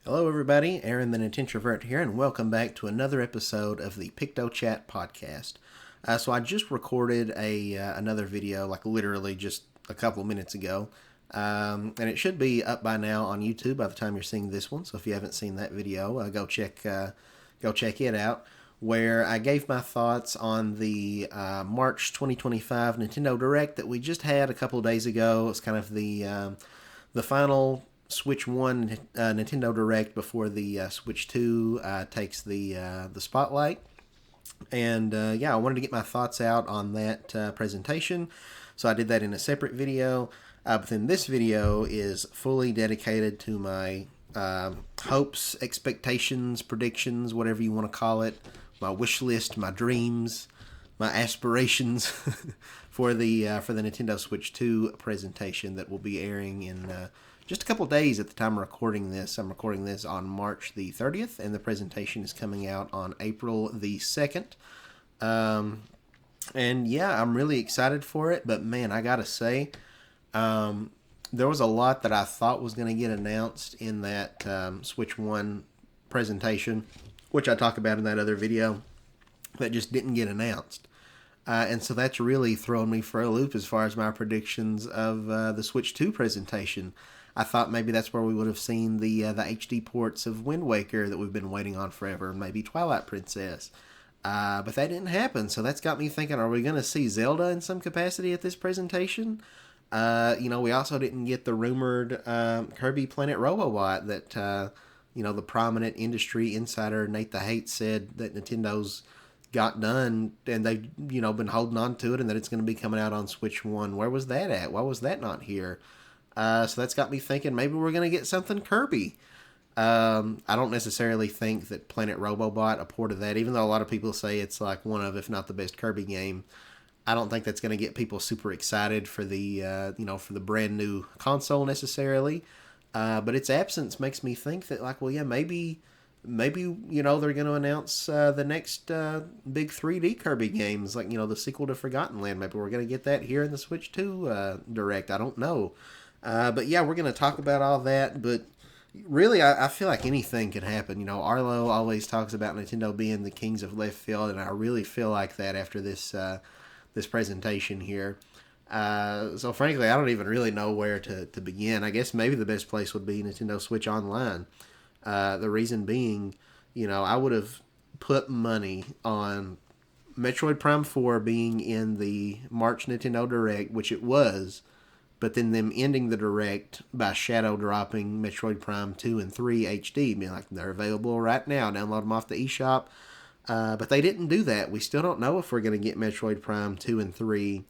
Hello, everybody. Aaron the Nintintrovert here, and welcome back to another episode of the PictoChat podcast. So I just recorded another video, like literally just a couple minutes ago, and it should be up by now on YouTube by the time you're seeing this one. So if you haven't seen that video, go check it out. Where I gave my thoughts on the March 2025 Nintendo Direct that we just had a couple of days ago. It's kind of the final Switch 1 Nintendo Direct before the Switch 2 takes the spotlight. And I wanted to get my thoughts out on that presentation. So I did that in a separate video. But then this video is fully dedicated to my hopes, expectations, predictions, whatever you want to call it, my wish list, my dreams, my aspirations for the Nintendo Switch 2 presentation that will be airing in just a couple days at the time of recording this. I'm recording this on March the 30th, and the presentation is coming out on April the 2nd. And yeah, I'm really excited for it, but man, I gotta say, there was a lot that I thought was going to get announced in that Switch 1 presentation, which I talk about in that other video, that just didn't get announced. And so that's really thrown me for a loop as far as my predictions of the Switch 2 presentation. I thought maybe that's where we would have seen the HD ports of Wind Waker that we've been waiting on forever, maybe Twilight Princess. But that didn't happen, so that's got me thinking, are we going to see Zelda in some capacity at this presentation? We also didn't get the rumored Kirby Planet Robobot that, the prominent industry insider Nate the Hate said that Nintendo's got done, and they've, been holding on to it, and that it's going to be coming out on Switch 1. Where was that at? Why was that not here? So that's got me thinking maybe we're going to get something Kirby. I don't necessarily think that Planet Robobot, a port of that, even though a lot of people say it's like one of, if not the best Kirby game, I don't think that's going to get people super excited for the, for the brand new console necessarily. But its absence makes me think that, like, well, yeah, maybe they're going to announce the next big 3D Kirby games, like, the sequel to Forgotten Land. Maybe we're going to get that here in the Switch 2 Direct. I don't know. But yeah, we're going to talk about all that. But really, I feel like anything could happen. Arlo always talks about Nintendo being the kings of left field, and I really feel like that after this presentation here. So frankly, I don't even really know where to begin. I guess maybe the best place would be Nintendo Switch Online. The reason being, I would have put money on Metroid Prime 4 being in the March Nintendo Direct, which it was, but then them ending the Direct by shadow dropping Metroid Prime 2 and 3 HD, being like, they're available right now, download them off the eShop. But they didn't do that. We still don't know if we're going to get Metroid Prime 2 and 3,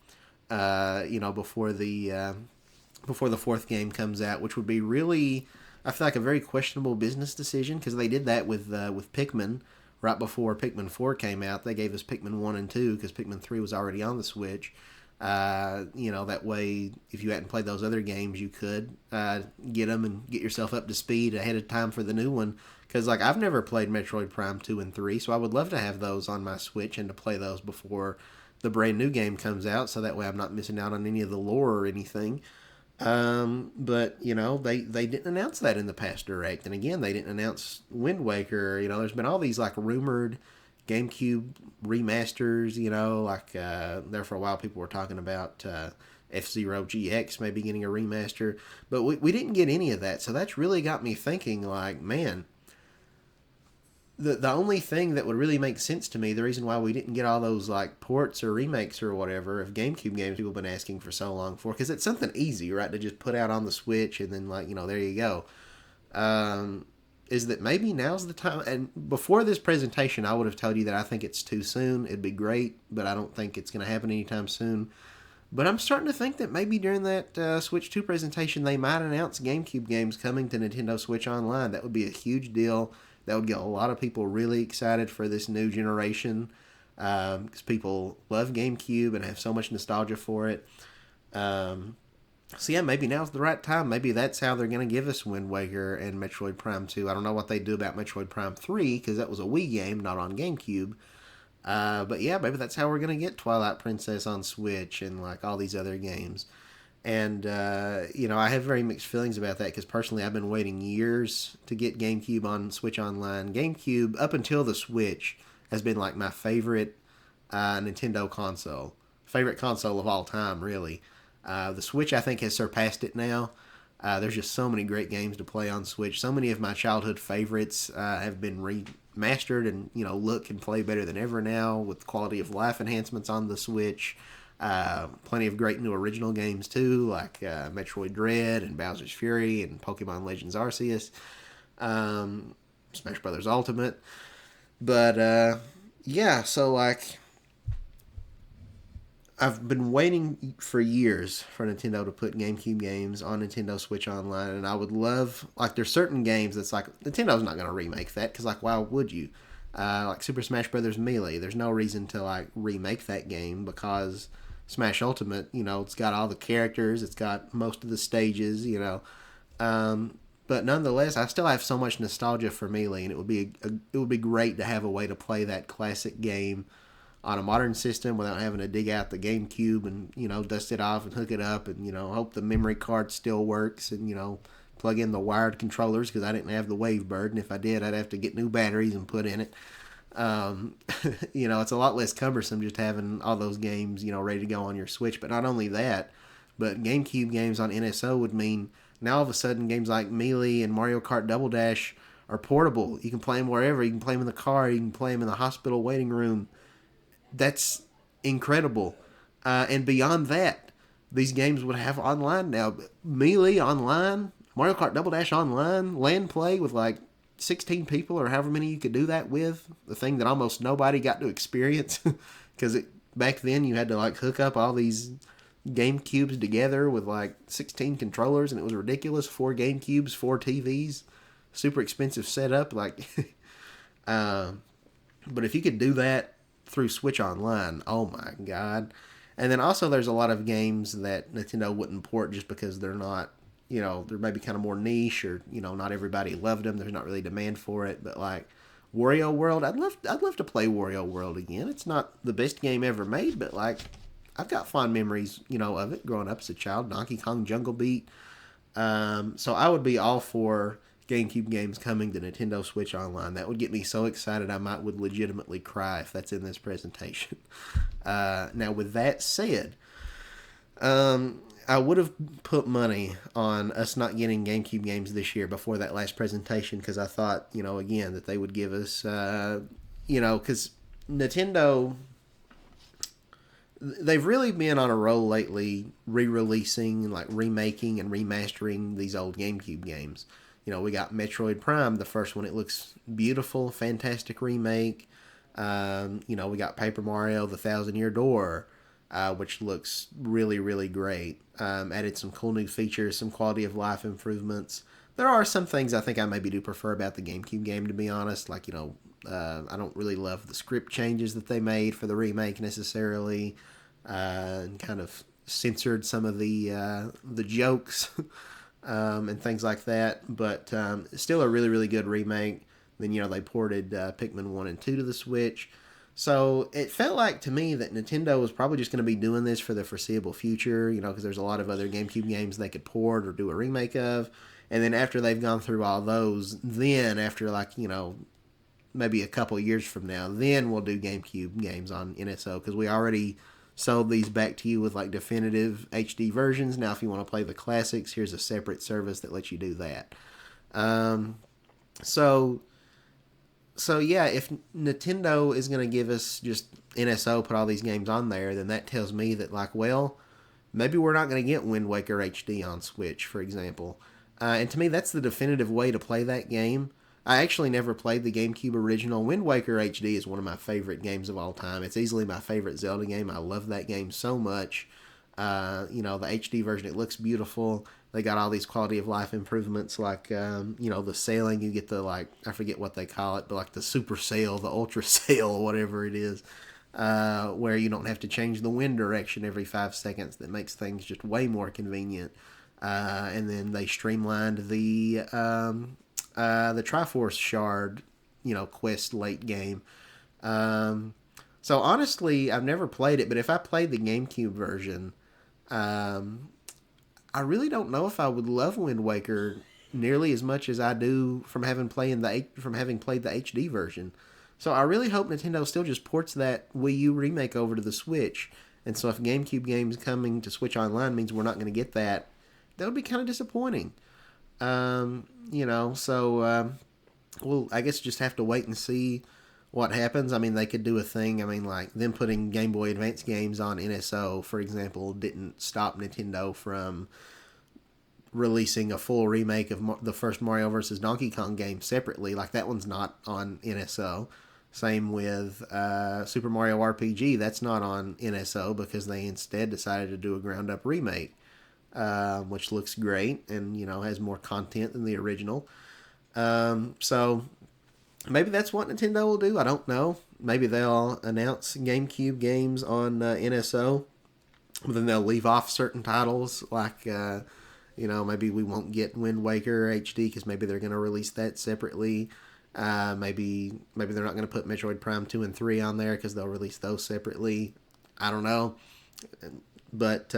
before the fourth game comes out, which would be really, I feel like, a very questionable business decision, because they did that with Pikmin right before Pikmin 4 came out. They gave us Pikmin 1 and 2 because Pikmin 3 was already on the Switch. That way, if you hadn't played those other games, you could get them and get yourself up to speed ahead of time for the new one. Because, like, I've never played Metroid Prime 2 and 3, so I would love to have those on my Switch and to play those before the brand new game comes out, so that way I'm not missing out on any of the lore or anything. But, they didn't announce that in the past Direct. And again, they didn't announce Wind Waker. There's been all these, like, rumored GameCube remasters, there for a while people were talking about F-Zero GX maybe getting a remaster. But we didn't get any of that, so that's really got me thinking, like, man, the only thing that would really make sense to me, the reason why we didn't get all those, like, ports or remakes or whatever of GameCube games people have been asking for so long for, because it's something easy, right, to just put out on the Switch and then, like, there you go. Is that maybe now's the time. And before this presentation, I would have told you that I think it's too soon. It'd be great, but I don't think it's going to happen anytime soon. But I'm starting to think that maybe during that Switch 2 presentation, they might announce GameCube games coming to Nintendo Switch Online. That would be a huge deal. That would get a lot of people really excited for this new generation, because people love GameCube and have so much nostalgia for it. So yeah, maybe now's the right time. Maybe that's how they're going to give us Wind Waker and Metroid Prime 2. I don't know what they do about Metroid Prime 3, because that was a Wii game, not on GameCube. But yeah, maybe that's how we're going to get Twilight Princess on Switch and, like, all these other games. And I have very mixed feelings about that because personally, I've been waiting years to get GameCube on Switch Online. GameCube, up until the Switch, has been like my favorite Nintendo console, favorite console of all time, really. The Switch, I think, has surpassed it now. There's just so many great games to play on Switch. So many of my childhood favorites have been remastered and look and play better than ever now with quality of life enhancements on the Switch. Plenty of great new original games too, like Metroid Dread and Bowser's Fury and Pokemon Legends Arceus, Smash Brothers Ultimate. But yeah, so like I've been waiting for years for Nintendo to put GameCube games on Nintendo Switch Online, and I would love, like, there's certain games that's like Nintendo's not going to remake that because like why would you? Like Super Smash Brothers Melee, there's no reason to like remake that game because Smash Ultimate, it's got all the characters, it's got most of the stages, but nonetheless, I still have so much nostalgia for Melee, and it would be great to have a way to play that classic game on a modern system without having to dig out the GameCube and dust it off and hook it up and hope the memory card still works and plug in the wired controllers because I didn't have the Wavebird, and if I did, I'd have to get new batteries and put in it. It's a lot less cumbersome just having all those games ready to go on your Switch. But not only that, but GameCube games on NSO would mean now all of a sudden games like Melee and Mario Kart Double Dash are portable. You can play them wherever. You can play them in the car. You can play them in the hospital waiting room. That's incredible. And beyond that, these games would have online now. Melee online, Mario Kart Double Dash online, LAN play with like 16 people or however many you could do that with. The thing that almost nobody got to experience because back then you had to like hook up all these GameCubes together with like 16 controllers, and it was ridiculous. 4 GameCubes, 4 TVs, super expensive setup. Like, but if you could do that through Switch Online, oh my god. And then also there's a lot of games that Nintendo wouldn't port just because they're not, they're maybe kind of more niche, or not everybody loved them. There's not really demand for it. But like Wario World, I'd love to play Wario World again. It's not the best game ever made, but like I've got fond memories, of it growing up as a child. Donkey Kong Jungle Beat. So I would be all for GameCube games coming to Nintendo Switch Online. That would get me so excited I would legitimately cry if that's in this presentation. Now, with that said, I would have put money on us not getting GameCube games this year before that last presentation because I thought, again, that they would give us, because Nintendo, they've really been on a roll lately, re-releasing, like remaking and remastering these old GameCube games. We got Metroid Prime, the first one. It looks beautiful, fantastic remake. We got Paper Mario, The Thousand Year Door, which looks really, really great. Added some cool new features, some quality of life improvements. There are some things I think I maybe do prefer about the GameCube game, to be honest. Like, I don't really love the script changes that they made for the remake necessarily, and kind of censored some of the jokes. And things like that, but still a really, really good remake. Then, they ported Pikmin 1 and 2 to the Switch. So it felt like to me that Nintendo was probably just going to be doing this for the foreseeable future, because there's a lot of other GameCube games they could port or do a remake of. And then after they've gone through all those, then after like, maybe a couple years from now, then we'll do GameCube games on NSO because we already sold these back to you with like definitive HD versions. Now, if you want to play the classics, here's a separate service that lets you do that. So yeah, if Nintendo is going to give us just NSO, put all these games on there, then that tells me that like, well, maybe we're not going to get Wind Waker HD on Switch, for example. And to me, that's the definitive way to play that game. I actually never played the GameCube original. Wind Waker HD is one of my favorite games of all time. It's easily my favorite Zelda game. I love that game so much. The HD version, it looks beautiful. They got all these quality of life improvements like, the sailing. You get the, like, I forget what they call it, but like the super sail, the ultra sail, whatever it is, where you don't have to change the wind direction every 5 seconds. That makes things just way more convenient. And then they streamlined the Triforce Shard, quest late game. So honestly, I've never played it, but if I played the GameCube version, I really don't know if I would love Wind Waker nearly as much as I do from having played the HD version. So I really hope Nintendo still just ports that Wii U remake over to the Switch. And so if GameCube games coming to Switch Online means we're not going to get that, that would be kind of disappointing. We'll I guess just have to wait and see what happens. I mean, they could do a thing. I mean, like them putting Game Boy Advance games on NSO, for example, didn't stop Nintendo from releasing a full remake of the first Mario vs. Donkey Kong game separately. Like that one's not on NSO. Same with Super Mario RPG. That's not on NSO because they instead decided to do a ground up remake, which looks great and has more content than the original. So maybe that's what Nintendo will do. I don't know. Maybe they'll announce GameCube games on NSO, but then they'll leave off certain titles like. Maybe we won't get Wind Waker HD because maybe they're going to release that separately. Maybe they're not going to put Metroid Prime 2 and 3 on there because they'll release those separately. I don't know. But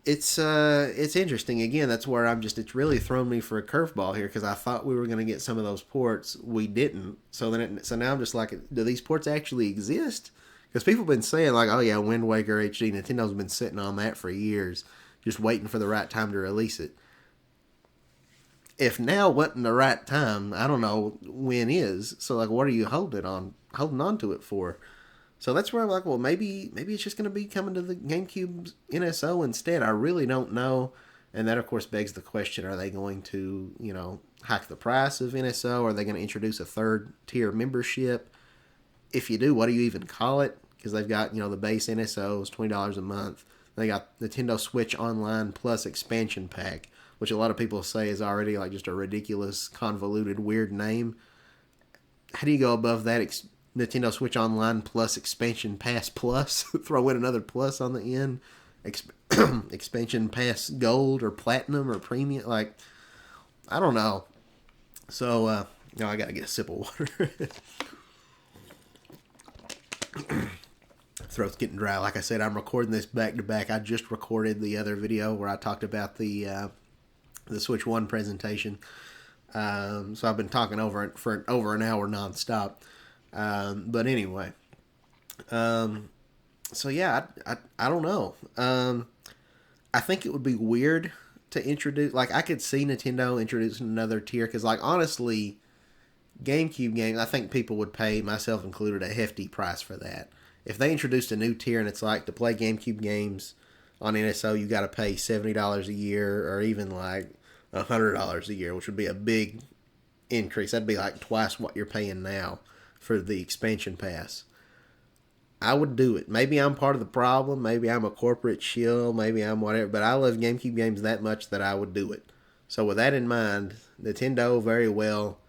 it's interesting. Again, that's where it's really thrown me for a curveball here because I thought we were going to get some of those ports. We didn't. So now I'm just like, do these ports actually exist? Because people have been saying like, oh yeah, Wind Waker HD. Nintendo's been sitting on that for years, just waiting for the right time to release it. If now wasn't the right time, I don't know when is. So like, what are you holding on to it for? So that's where I'm like, well, maybe it's just going to be coming to the GameCube NSO instead. I really don't know. And that, of course, begs the question, are they going to, hike the price of NSO? Are they going to introduce a third-tier membership? If you do, what do you even call it? Because they've got, the base NSO is $20 a month. They got Nintendo Switch Online Plus Expansion Pack, which a lot of people say is already like just a ridiculous, convoluted, weird name. How do you go above that? Nintendo Switch Online Plus Expansion Pass Plus? Throw in another plus on the end. Expansion Pass Gold or Platinum or Premium? Like, I don't know. So, I gotta get a sip of water. Throat's getting dry. Like I said, I'm recording this back to back. I just recorded the other video where I talked about the Switch 1 presentation. So I've been talking over it for over an hour nonstop. But anyway, so yeah, I don't know. I think it would be weird to introduce, like I could see Nintendo introducing another tier because like honestly, GameCube games, I think people would pay, myself included, a hefty price for that. If they introduced a new tier and it's like to play GameCube games on NSO, you got to pay $70 a year or even like $100 a year, which would be a big increase. That'd be like twice what you're paying now for the expansion pass. I would do it. Maybe I'm part of the problem. Maybe I'm a corporate shill. Maybe I'm whatever. But I love GameCube games that much that I would do it. So with that in mind, Nintendo very well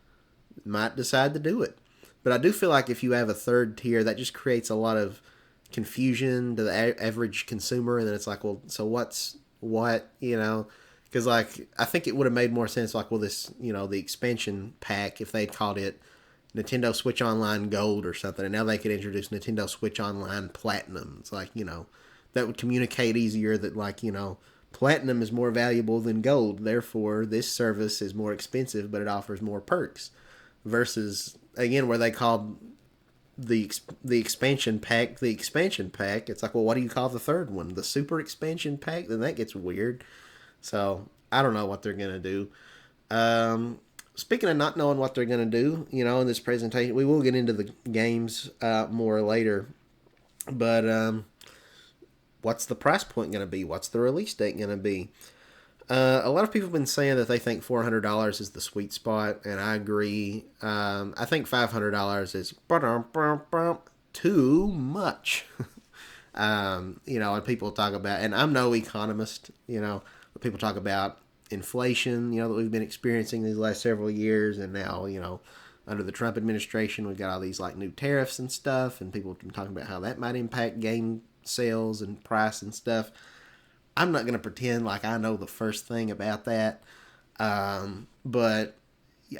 might decide to do it. But I do feel like if you have a third tier, that just creates a lot of confusion to the average consumer. And then it's like, well, so what's what, Because, like, I think it would have made more sense, like, well, this, the expansion pack, if they'd called it Nintendo Switch Online Gold or something, and now they could introduce Nintendo Switch Online Platinum. It's like, that would communicate easier that, like, Platinum is more valuable than Gold. Therefore, this service is more expensive, but it offers more perks. Versus, again, where they called the expansion pack the expansion pack. It's like, well, what do you call the third one? The super expansion pack? Then that gets weird. So, I don't know what they're going to do. Speaking of not knowing what they're going to do, in this presentation, we will get into the games more later. But what's the price point going to be? What's the release date going to be? A lot of people have been saying that they think $400 is the sweet spot, and I agree. I think $500 is too much. And people talk about, and I'm no economist, but people talk about inflation, that we've been experiencing these last several years, and now, under the Trump administration, we've got all these like new tariffs and stuff, and people have been talking about how that might impact game sales and price and stuff. I'm not going to pretend like I know the first thing about that, but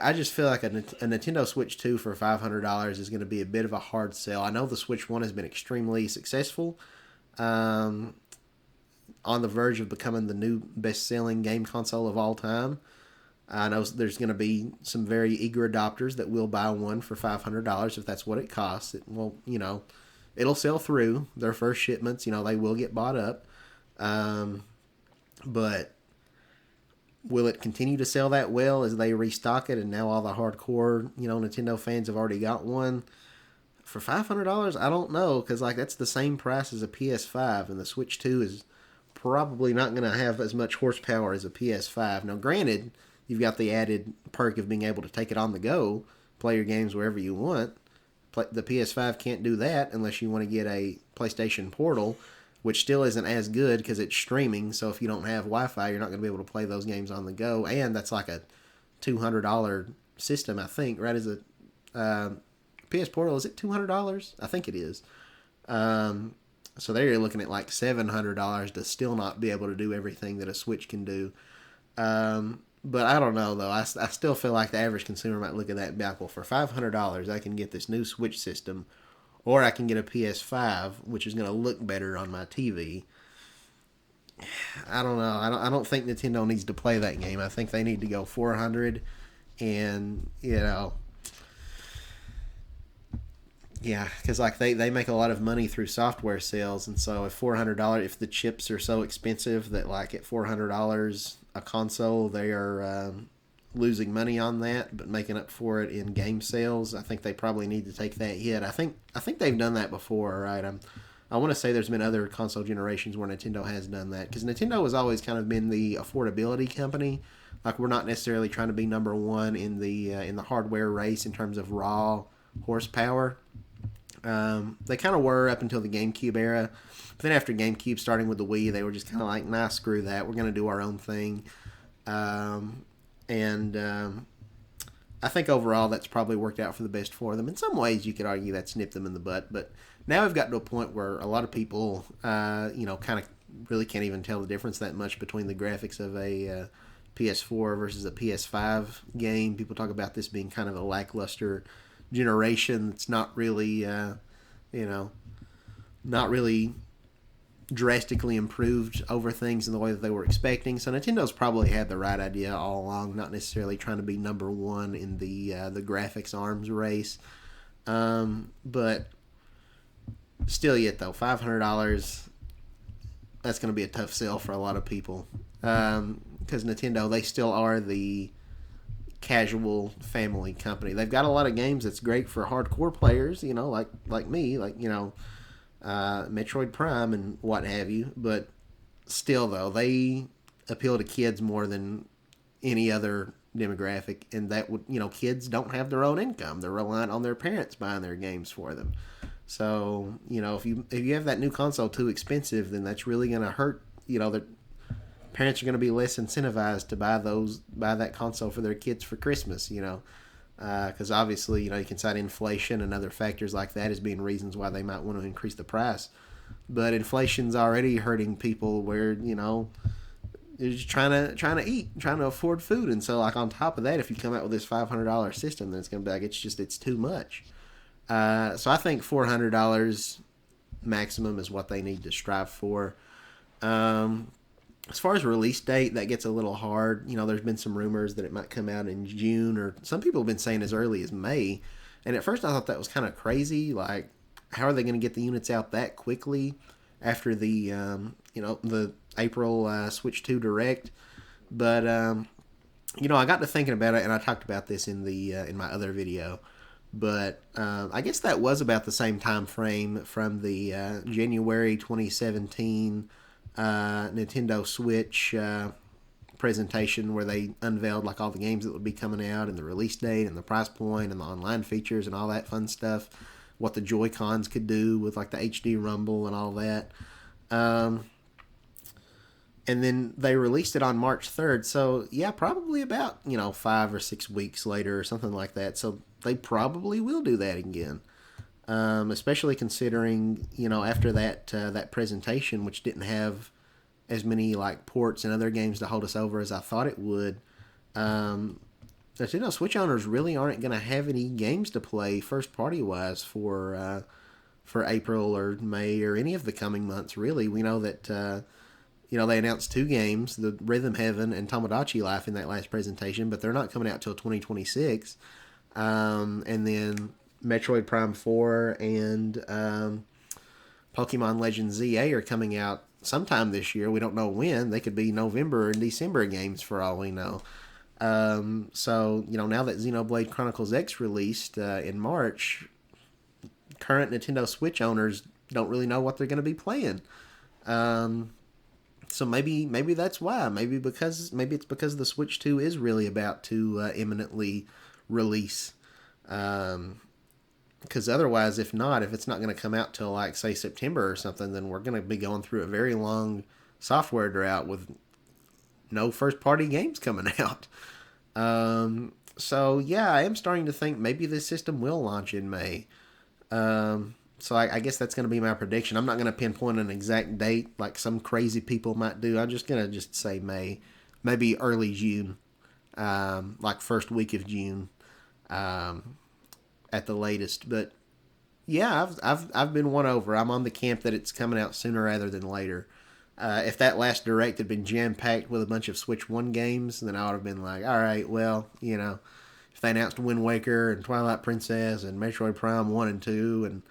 I just feel like a Nintendo Switch 2 for $500 is going to be a bit of a hard sell. I know the Switch 1 has been extremely successful. on the verge of becoming the new best-selling game console of all time. I know there's going to be some very eager adopters that will buy one for $500 if that's what it costs. It will, it'll sell through their first shipments. They will get bought up. But will it continue to sell that well as they restock it and now all the hardcore, Nintendo fans have already got one? For $500, I don't know, because that's the same price as a PS5, and the Switch 2 is probably not going to have as much horsepower as a PS5. Now, granted, you've got the added perk of being able to take it on the go, play your games wherever you want. The PS5 can't do that unless you want to get a PlayStation Portal, which still isn't as good because it's streaming. So if you don't have Wi-Fi, you're not going to be able to play those games on the go. And that's like a $200 system, I think, right? As a PS Portal, is it $200? I think it is. So there you're looking at like $700 to still not be able to do everything that a Switch can do. But I don't know, though. I still feel like the average consumer might look at that and be like, well, for $500, I can get this new Switch system, or I can get a PS5, which is going to look better on my TV. I don't know. I don't think Nintendo needs to play that game. I think they need to go $400, and, yeah, because they make a lot of money through software sales, and so if $400, if the chips are so expensive that at $400 a console, they are losing money on that, but making up for it in game sales. I think they probably need to take that hit. I think they've done that before, right? I want to say there's been other console generations where Nintendo has done that, because Nintendo has always kind of been the affordability company. We're not necessarily trying to be number one in the hardware race in terms of raw horsepower. They kind of were up until the GameCube era. But then after GameCube, starting with the Wii, they were just kind of like, nah, screw that. We're going to do our own thing. I think overall that's probably worked out for the best for them. In some ways, you could argue that nipped them in the butt. But now we've got to a point where a lot of people, kind of really can't even tell the difference that much between the graphics of a PS4 versus a PS5 game. People talk about this being kind of a lackluster generation that's not really, not really drastically improved over things in the way that they were expecting. So Nintendo's probably had the right idea all along, not necessarily trying to be number one in the graphics arms race. But still yet, though, $500, that's going to be a tough sell for a lot of people. Because Nintendo, they still are the casual family company. They've got a lot of games that's great for hardcore players, like me, Metroid Prime and what have you. But still, though, they appeal to kids more than any other demographic, and that would, kids don't have their own income. They're reliant on their parents buying their games for them. So, if you have that new console too expensive, then that's really going to hurt. The parents are going to be less incentivized to buy that console for their kids for Christmas. Because obviously, you can cite inflation and other factors like that as being reasons why they might want to increase the price. But inflation's already hurting people where, they're just trying to eat, trying to afford food. And so, on top of that, if you come out with this $500 system, then it's going to be it's too much. So I think $400 maximum is what they need to strive for. As far as release date, that gets a little hard. There's been some rumors that it might come out in June, or some people have been saying as early as May. And at first I thought that was kind of crazy. How are they going to get the units out that quickly after the, the April Switch 2 Direct? But, I got to thinking about it, and I talked about this in my other video. But I guess that was about the same time frame from the January 2017 Nintendo Switch presentation, where they unveiled all the games that would be coming out, and the release date, and the price point, and the online features, and all that fun stuff. What the Joy-Cons could do with the HD Rumble and all that. And then they released it on March 3rd. So yeah, probably about 5 or 6 weeks later or something like that. So they probably will do that again. Especially considering, after that presentation, which didn't have as many ports and other games to hold us over as I thought it would, Nintendo Switch owners really aren't going to have any games to play first party wise for April or May or any of the coming months. Really, we know that They announced 2 games, the Rhythm Heaven and Tomodachi Life in that last presentation, but they're not coming out till 2026. And then Metroid Prime 4 and Pokemon Legends ZA are coming out sometime this year. We don't know when. They could be November and December games for all we know. So, now that Xenoblade Chronicles X released in March, current Nintendo Switch owners don't really know what they're going to be playing. So maybe that's why. Maybe it's because the Switch 2 is really about to imminently release. Because otherwise, if it's not going to come out till like say September or something, then we're going to be going through a very long software drought with no first party games coming out. So yeah, I am starting to think maybe this system will launch in May. So I guess that's going to be my prediction. I'm not going to pinpoint an exact date like some crazy people might do. I'm just going to say May, maybe early June, like first week of June, at the latest. But yeah, I've been won over. I'm on the camp that it's coming out sooner rather than later. If that last direct had been jam packed with a bunch of Switch 1 games, then I would have been like, all right, well, if they announced Wind Waker and Twilight Princess and Metroid Prime 1 and 2 and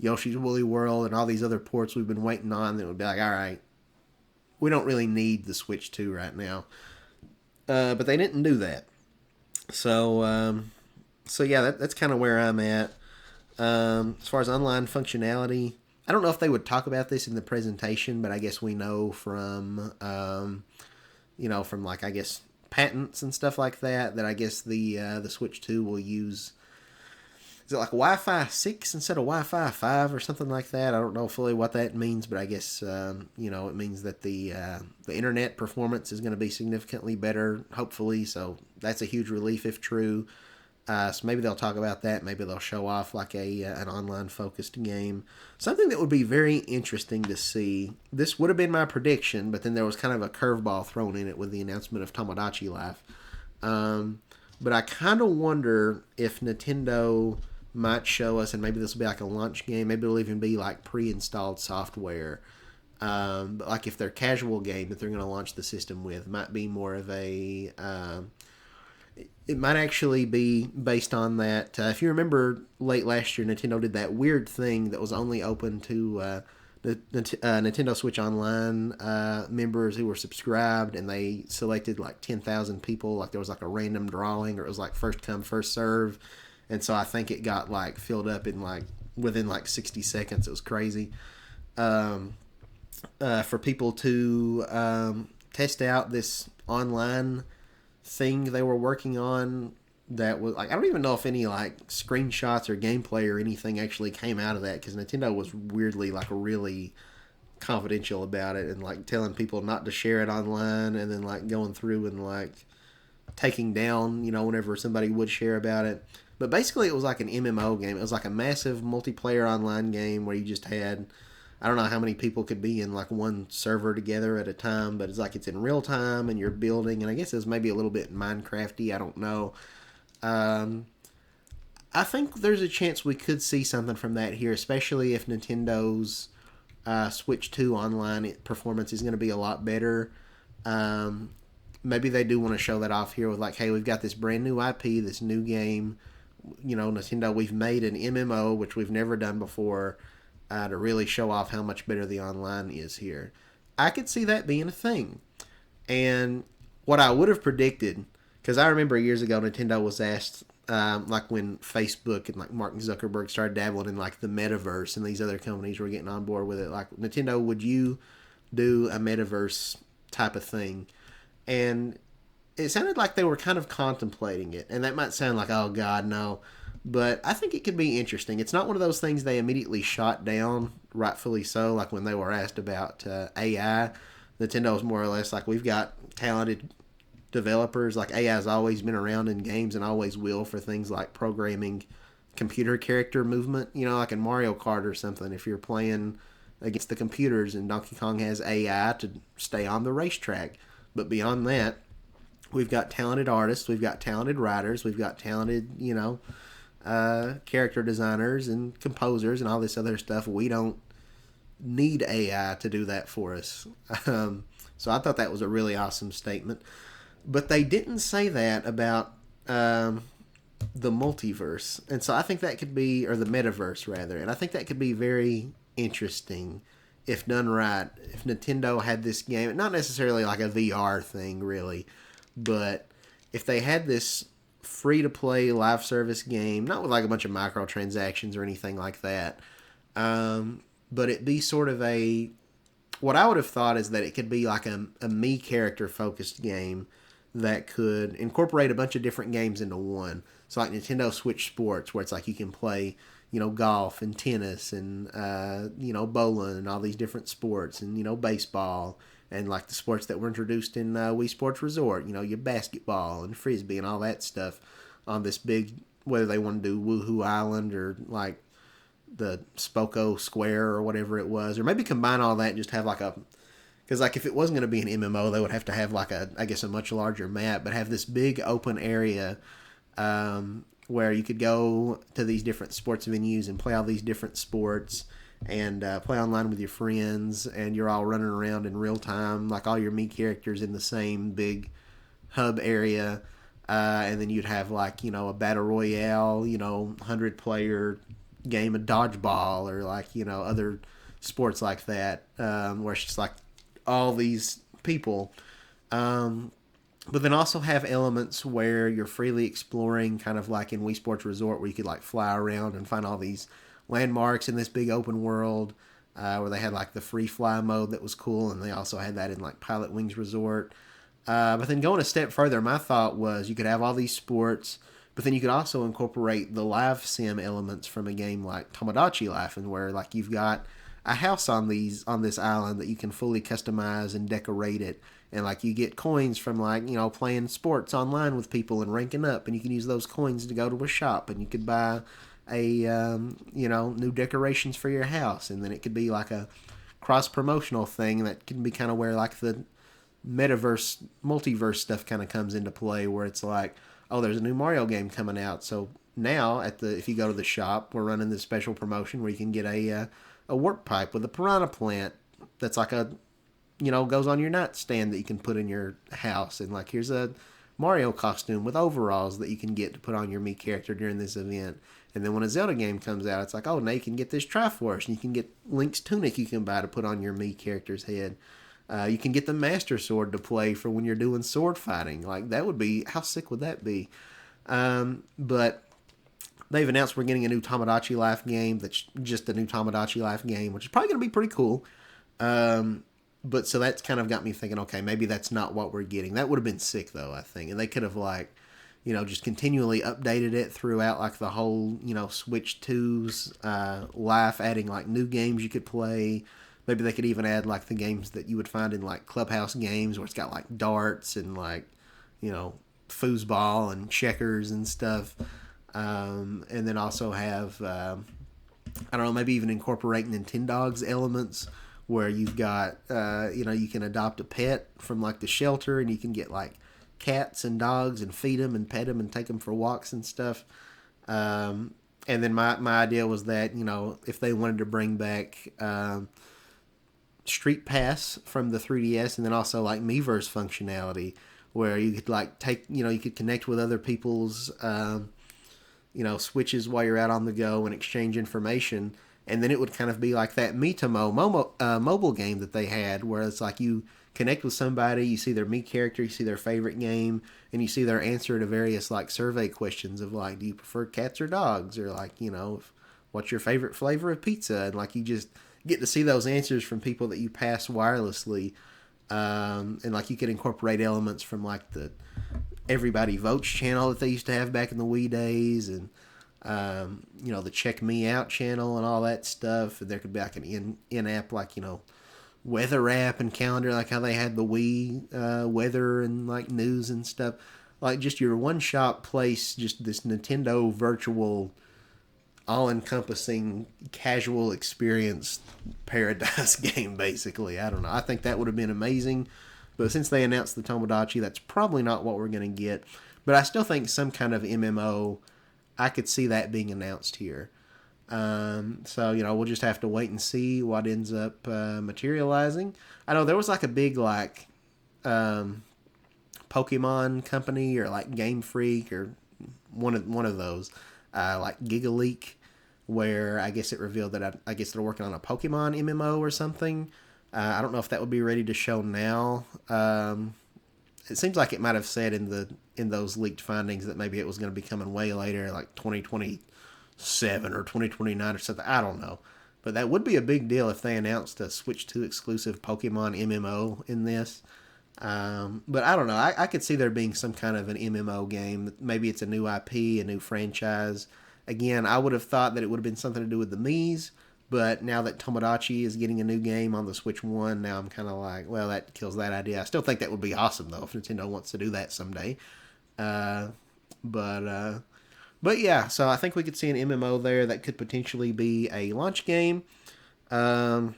Yoshi's Woolly World and all these other ports we've been waiting on, that would be like, all right, we don't really need the Switch 2 right now. But they didn't do that. So yeah, that's kind of where I'm at. As far as online functionality, I don't know if they would talk about this in the presentation, but I guess we know from, from like, I guess, patents and stuff like that I guess the Switch 2 will use, is it like Wi-Fi 6 instead of Wi-Fi 5 or something like that? I don't know fully what that means, but I guess, it means that the internet performance is going to be significantly better, hopefully, so that's a huge relief if true. So maybe they'll talk about that. Maybe they'll show off like an online-focused game. Something that would be very interesting to see. This would have been my prediction, but then there was kind of a curveball thrown in it with the announcement of Tomodachi Life. But I kind of wonder if Nintendo might show us, and maybe this will be like a launch game. Maybe it'll even be like pre-installed software. But like if they're casual game that they're going to launch the system with, might be more of a... it might actually be based on that. If you remember late last year, Nintendo did that weird thing that was only open to the Nintendo Switch Online members who were subscribed, and they selected like 10,000 people. Like there was like a random drawing, or it was like first come, first serve. And so I think it got like filled up in like within like 60 seconds. It was crazy. For people to test out this online thing they were working on, that was like, I don't even know if any like screenshots or gameplay or anything actually came out of that, because Nintendo was weirdly like really confidential about it and like telling people not to share it online, and then like going through and like taking down whenever somebody would share about it. But basically it was like an MMO game. It was like a massive multiplayer online game where you just had, I don't know how many people could be in like one server together at a time, but it's like it's in real time and you're building, and I guess it's maybe a little bit Minecrafty, I don't know. I think there's a chance we could see something from that here, especially if Nintendo's Switch 2 online performance is going to be a lot better. Maybe they do want to show that off here with like, hey, we've got this brand new IP, this new game. Nintendo, we've made an MMO, which we've never done before, to really show off how much better the online is here. I could see that being a thing. And what I would have predicted, because I remember years ago Nintendo was asked, like when Facebook and like Mark Zuckerberg started dabbling in like the metaverse, and these other companies were getting on board with it, like, Nintendo, would you do a metaverse type of thing? And it sounded like they were kind of contemplating it, and that might sound like, oh god, no, but I think it could be interesting. It's not one of those things they immediately shot down, rightfully so. Like when they were asked about AI, Nintendo was more or less like, we've got talented developers. Like AI has always been around in games and always will for things like programming computer character movement. Like in Mario Kart or something, if you're playing against the computers, and Donkey Kong has AI to stay on the racetrack. But beyond that, we've got talented artists, we've got talented writers, we've got talented, character designers and composers and all this other stuff. We don't need AI to do that for us. So I thought that was a really awesome statement. But they didn't say that about the multiverse. And so I think that could be, or the metaverse rather, and I think that could be very interesting if done right. If Nintendo had this game, not necessarily like a VR thing really, but if they had this free to play live service game, not with like a bunch of microtransactions or anything like that, but it be sort of a, what I would have thought is that it could be like a me character focused game that could incorporate a bunch of different games into one. So like Nintendo Switch Sports, where it's like you can play, golf and tennis and bowling and all these different sports and baseball and like the sports that were introduced in Wii Sports Resort. Your basketball and frisbee and all that stuff on this big. Whether they want to do Woohoo Island or like the Spoko Square or whatever it was, or maybe combine all that and just have like a. Because like if it wasn't going to be an MMO, they would have to have like a much larger map, but have this big open area where you could go to these different sports venues and play all these different sports and play online with your friends, and you're all running around in real time, like all your Mii characters in the same big hub area, and then you'd have like a battle royale, 100-player game of dodgeball or like other sports like that, where it's just like all these people. But then also have elements where you're freely exploring, kind of like in Wii Sports Resort, where you could like fly around and find all these landmarks in this big open world, where they had like the free fly mode that was cool, and they also had that in like Pilot Wings Resort. But then going a step further, my thought was you could have all these sports, but then you could also incorporate the live sim elements from a game like Tomodachi Life, and where like you've got a house on this island that you can fully customize and decorate it, and like you get coins from like playing sports online with people and ranking up, and you can use those coins to go to a shop, and you could buy a new decorations for your house, and then it could be like a cross promotional thing that can be kind of where like the metaverse multiverse stuff kind of comes into play, where it's like, oh, there's a new Mario game coming out, so now if you go to the shop, we're running this special promotion where you can get a warp pipe with a piranha plant that's like goes on your nightstand that you can put in your house, and like here's a Mario costume with overalls that you can get to put on your Mii character during this event. And then when a Zelda game comes out, it's like, oh, now you can get this Triforce, and you can get Link's tunic you can buy to put on your Mii character's head. You can get the Master Sword to play for when you're doing sword fighting. Like that would be, how sick would that be? But they've announced we're getting a new Tomodachi Life game that's just a new Tomodachi Life game, which is probably going to be pretty cool. But so that's kind of got me thinking, okay, maybe that's not what we're getting. That would have been sick, though, I think. And they could have, like, just continually updated it throughout, like, the whole, Switch 2's life, adding, like, new games you could play. Maybe they could even add, like, the games that you would find in, like, Clubhouse games, where it's got, like, darts and, like, foosball and checkers and stuff. And then also have, I don't know, maybe even incorporate Nintendogs elements, where you've got, you can adopt a pet from like the shelter, and you can get like cats and dogs and feed them and pet them and take them for walks and stuff. And then my idea was that, if they wanted to bring back Street Pass from the 3DS, and then also like Miiverse functionality, where you could like you could connect with other people's, switches while you're out on the go and exchange information. And then it would kind of be like that Miitomo mobile game that they had, where it's like you connect with somebody, you see their Mii character, you see their favorite game, and you see their answer to various like survey questions of like, do you prefer cats or dogs, or like what's your favorite flavor of pizza, and like you just get to see those answers from people that you pass wirelessly, and like you could incorporate elements from like the Everybody Votes channel that they used to have back in the Wii days, and the Check Me Out channel and all that stuff. And there could be like an in-app, like, weather app and calendar, like how they had the Wii weather and like news and stuff. Like just your one-shop place, just this Nintendo virtual, all-encompassing, casual experience paradise game, basically. I don't know. I think that would have been amazing. But since they announced the Tomodachi, that's probably not what we're going to get. But I still think some kind of MMO, I could see that being announced here. So we'll just have to wait and see what ends up materializing. I know there was like a big like um, Pokemon company or like Game Freak or one of those, like GigaLeak, where I guess it revealed that I guess they're working on a Pokemon MMO or something. I don't know if that would be ready to show now. It seems like it might have said in those leaked findings that maybe it was going to be coming way later, like 2027 or 2029 or something. I don't know. But that would be a big deal if they announced a Switch 2 exclusive Pokemon MMO in this. But I don't know. I could see there being some kind of an MMO game. Maybe it's a new IP, a new franchise. Again, I would have thought that it would have been something to do with the Mii's, but now that Tomodachi is getting a new game on the Switch 1, now I'm kind of like, well, that kills that idea. I still think that would be awesome, though, if Nintendo wants to do that someday. Uh, but but yeah, so I think we could see an MMO there that could potentially be a launch game. Um,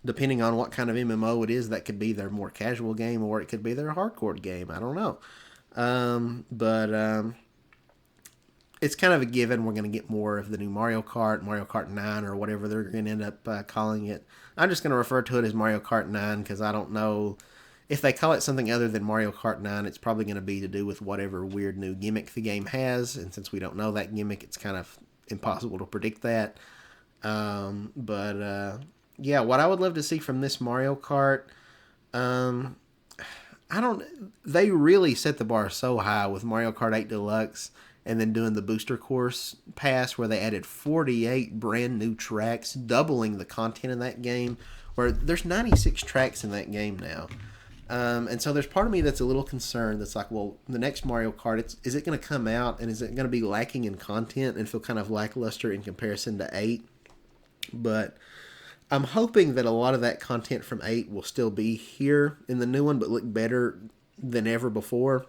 Depending on what kind of MMO it is, that could be their more casual game or it could be their hardcore game. I don't know. But it's kind of a given we're going to get more of the new Mario Kart, Mario Kart 9, or whatever they're going to end up calling it. I'm just going to refer to it as Mario Kart 9 because I don't know. If they call it something other than Mario Kart 9, it's probably going to be to do with whatever weird new gimmick the game has. And since we don't know that gimmick, it's kind of impossible to predict that. But yeah, what I would love to see from this Mario Kart, um, I don't. They really set the bar so high with Mario Kart 8 Deluxe and then doing the booster course pass where they added 48 brand new tracks, doubling the content in that game. Where there's 96 tracks in that game now. And so there's part of me that's a little concerned. That's like, well, the next Mario Kart, is it going to come out and is it going to be lacking in content and feel kind of lackluster in comparison to 8? But I'm hoping that a lot of that content from 8 will still be here in the new one, but look better than ever before.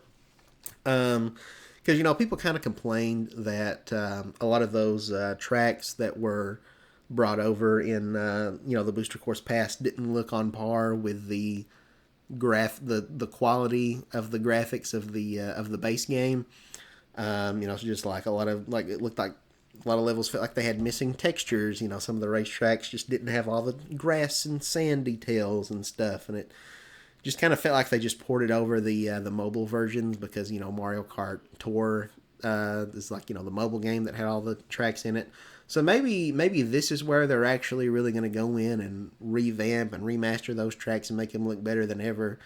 Because, people kind of complained that a lot of those tracks that were brought over in, the Booster Course Pass didn't look on par with the the quality of the graphics of the base game. It's just like a lot of, like, it looked like a lot of levels felt like they had missing textures. Some of the racetracks just didn't have all the grass and sand details and stuff, and it just kind of felt like they just ported over the mobile versions because Mario Kart Tour is like the mobile game that had all the tracks in it. So maybe this is where they're actually really going to go in and revamp and remaster those tracks and make them look better than ever.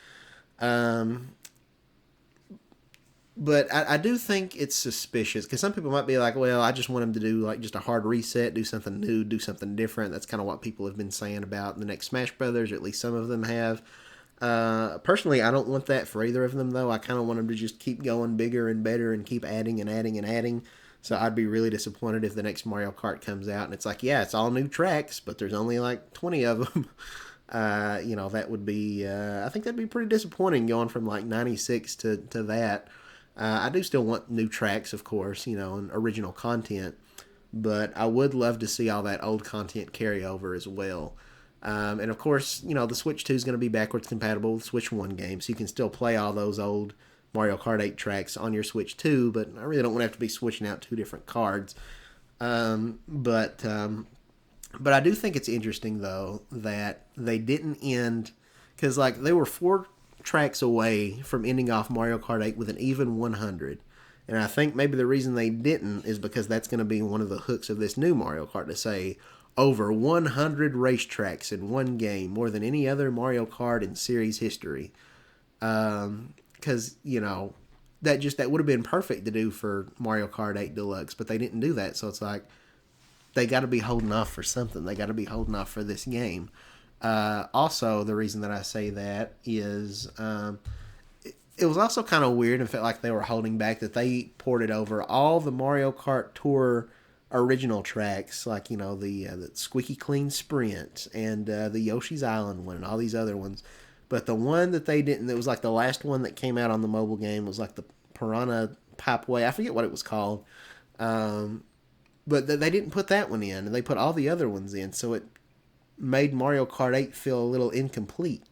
But I do think it's suspicious because some people might be like, well, I just want them to do like just a hard reset, do something new, do something different. That's kind of what people have been saying about the next Smash Brothers, or at least some of them have. Personally, I don't want that for either of them, though. I kind of want them to just keep going bigger and better and keep adding and adding and adding. So I'd be really disappointed if the next Mario Kart comes out and it's like, yeah, it's all new tracks, but there's only like 20 of them. That would be, I think that'd be pretty disappointing going from like 96 to that. I do still want new tracks, of course, and original content, but I would love to see all that old content carry over as well. And of course, the Switch 2 is going to be backwards compatible with Switch 1 games, so you can still play all those old Mario Kart 8 tracks on your Switch 2, but I really don't want to have to be switching out two different cards. But I do think it's interesting, though, that they didn't end, because like they were 4 tracks away from ending off Mario Kart 8 with an even 100. And I think maybe the reason they didn't is because that's going to be one of the hooks of this new Mario Kart, to say over 100 racetracks in one game, more than any other Mario Kart in series history. Because, that would have been perfect to do for Mario Kart 8 Deluxe, but they didn't do that. So it's like, they got to be holding off for something. They got to be holding off for this game. Also, the reason that I say that is it was also kind of weird and felt like they were holding back that they ported over all the Mario Kart Tour original tracks, like the Squeaky Clean Sprint and the Yoshi's Island one and all these other ones. But the one that they didn't, that was like the last one that came out on the mobile game, was like the Piranha Pipeway. I forget what it was called. But they didn't put that one in, and they put all the other ones in, so it made Mario Kart 8 feel a little incomplete.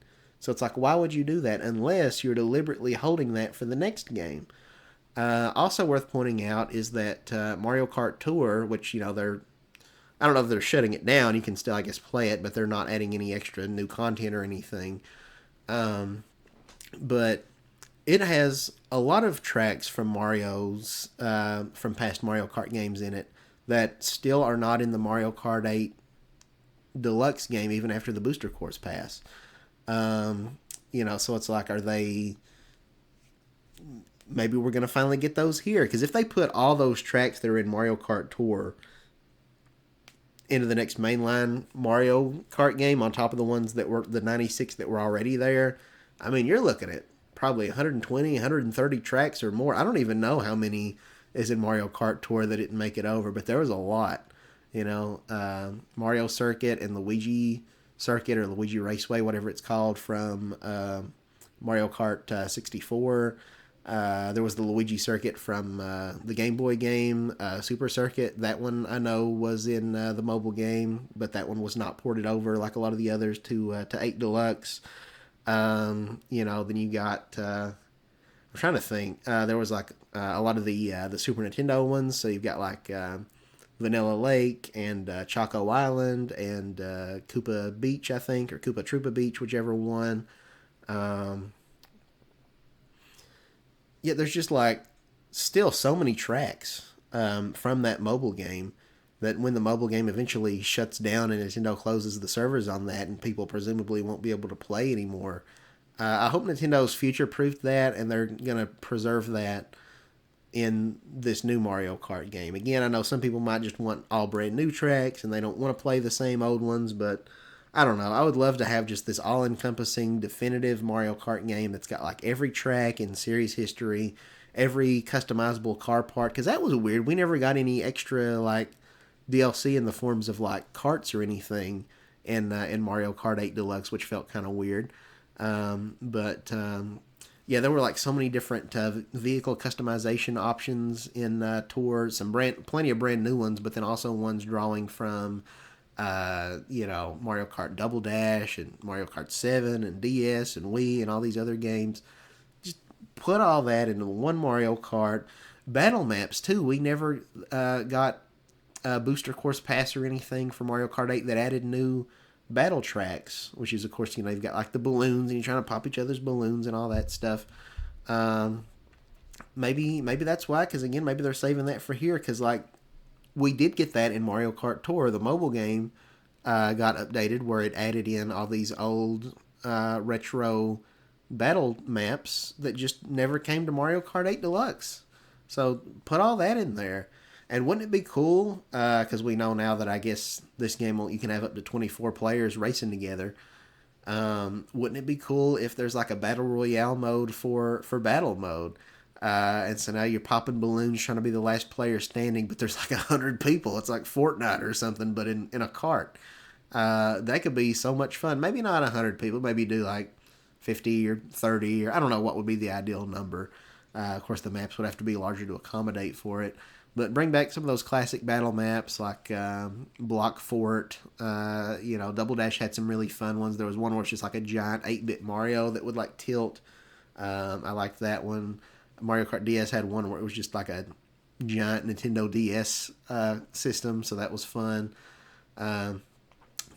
So it's like, why would you do that unless you're deliberately holding that for the next game? Also worth pointing out is that Mario Kart Tour, which they're I don't know if they're shutting it down. You can still, I guess, play it, but they're not adding any extra new content or anything. Um, but it has a lot of tracks from from past Mario Kart games in it that still are not in the Mario Kart 8 Deluxe game, even after the booster course pass. Um, so it's like, are they? Maybe we're gonna finally get those here because if they put all those tracks that are in Mario Kart Tour into the next mainline Mario Kart game on top of the ones that were the 96 that were already there, I mean, you're looking at probably 120, 130 tracks or more. I don't even know how many is in Mario Kart Tour that didn't make it over, but there was a lot. Mario Circuit and Luigi Circuit or Luigi Raceway, whatever it's called, from Mario Kart 64. There was the Luigi Circuit from the Game Boy game, Super Circuit. That one I know was in the mobile game, but that one was not ported over like a lot of the others to 8 Deluxe. Then you got. I'm trying to think. There was like a lot of the Super Nintendo ones. So you've got like Vanilla Lake and Choco Island and Koopa Beach, I think, or Koopa Troopa Beach, whichever one. Um, yeah, there's just like still so many tracks from that mobile game that when the mobile game eventually shuts down and Nintendo closes the servers on that and people presumably won't be able to play anymore, I hope Nintendo's future proofed that and they're going to preserve that in this new Mario Kart game. Again, I know some people might just want all brand new tracks and they don't want to play the same old ones, but I don't know. I would love to have just this all encompassing, definitive Mario Kart game that's got like every track in series history, every customizable car part. Because that was weird. We never got any extra like DLC in the forms of like carts or anything in Mario Kart 8 Deluxe, which felt kind of weird. But yeah, there were like so many different vehicle customization options in Tour. Plenty of brand new ones, but then also ones drawing from Mario Kart Double Dash and Mario Kart 7 and DS and Wii and all these other games. Just put all that into one Mario Kart. Battle maps, too. We never got a booster course pass or anything for Mario Kart 8 that added new battle tracks, which is, of course, you've got like the balloons and you're trying to pop each other's balloons and all that stuff. Um, maybe that's why, because again, maybe they're saving that for here, because like we did get that in Mario Kart Tour. The mobile game got updated where it added in all these old retro battle maps that just never came to Mario Kart 8 Deluxe. So put all that in there. And wouldn't it be cool? Because we know now that I guess this game you can have up to 24 players racing together. Wouldn't it be cool if there's like a battle royale mode for battle mode? And so now you're popping balloons trying to be the last player standing, but there's like 100 people. It's like Fortnite or something, but in a cart. That could be so much fun. Maybe not 100 people. Maybe do like 50 or 30, or I don't know what would be the ideal number. Of course, the maps would have to be larger to accommodate for it. But bring back some of those classic battle maps like Block Fort. Double Dash had some really fun ones. There was one where it's just like a giant 8-bit Mario that would like tilt. I liked that one. Mario Kart DS had one where it was just like a giant Nintendo DS system, so that was fun.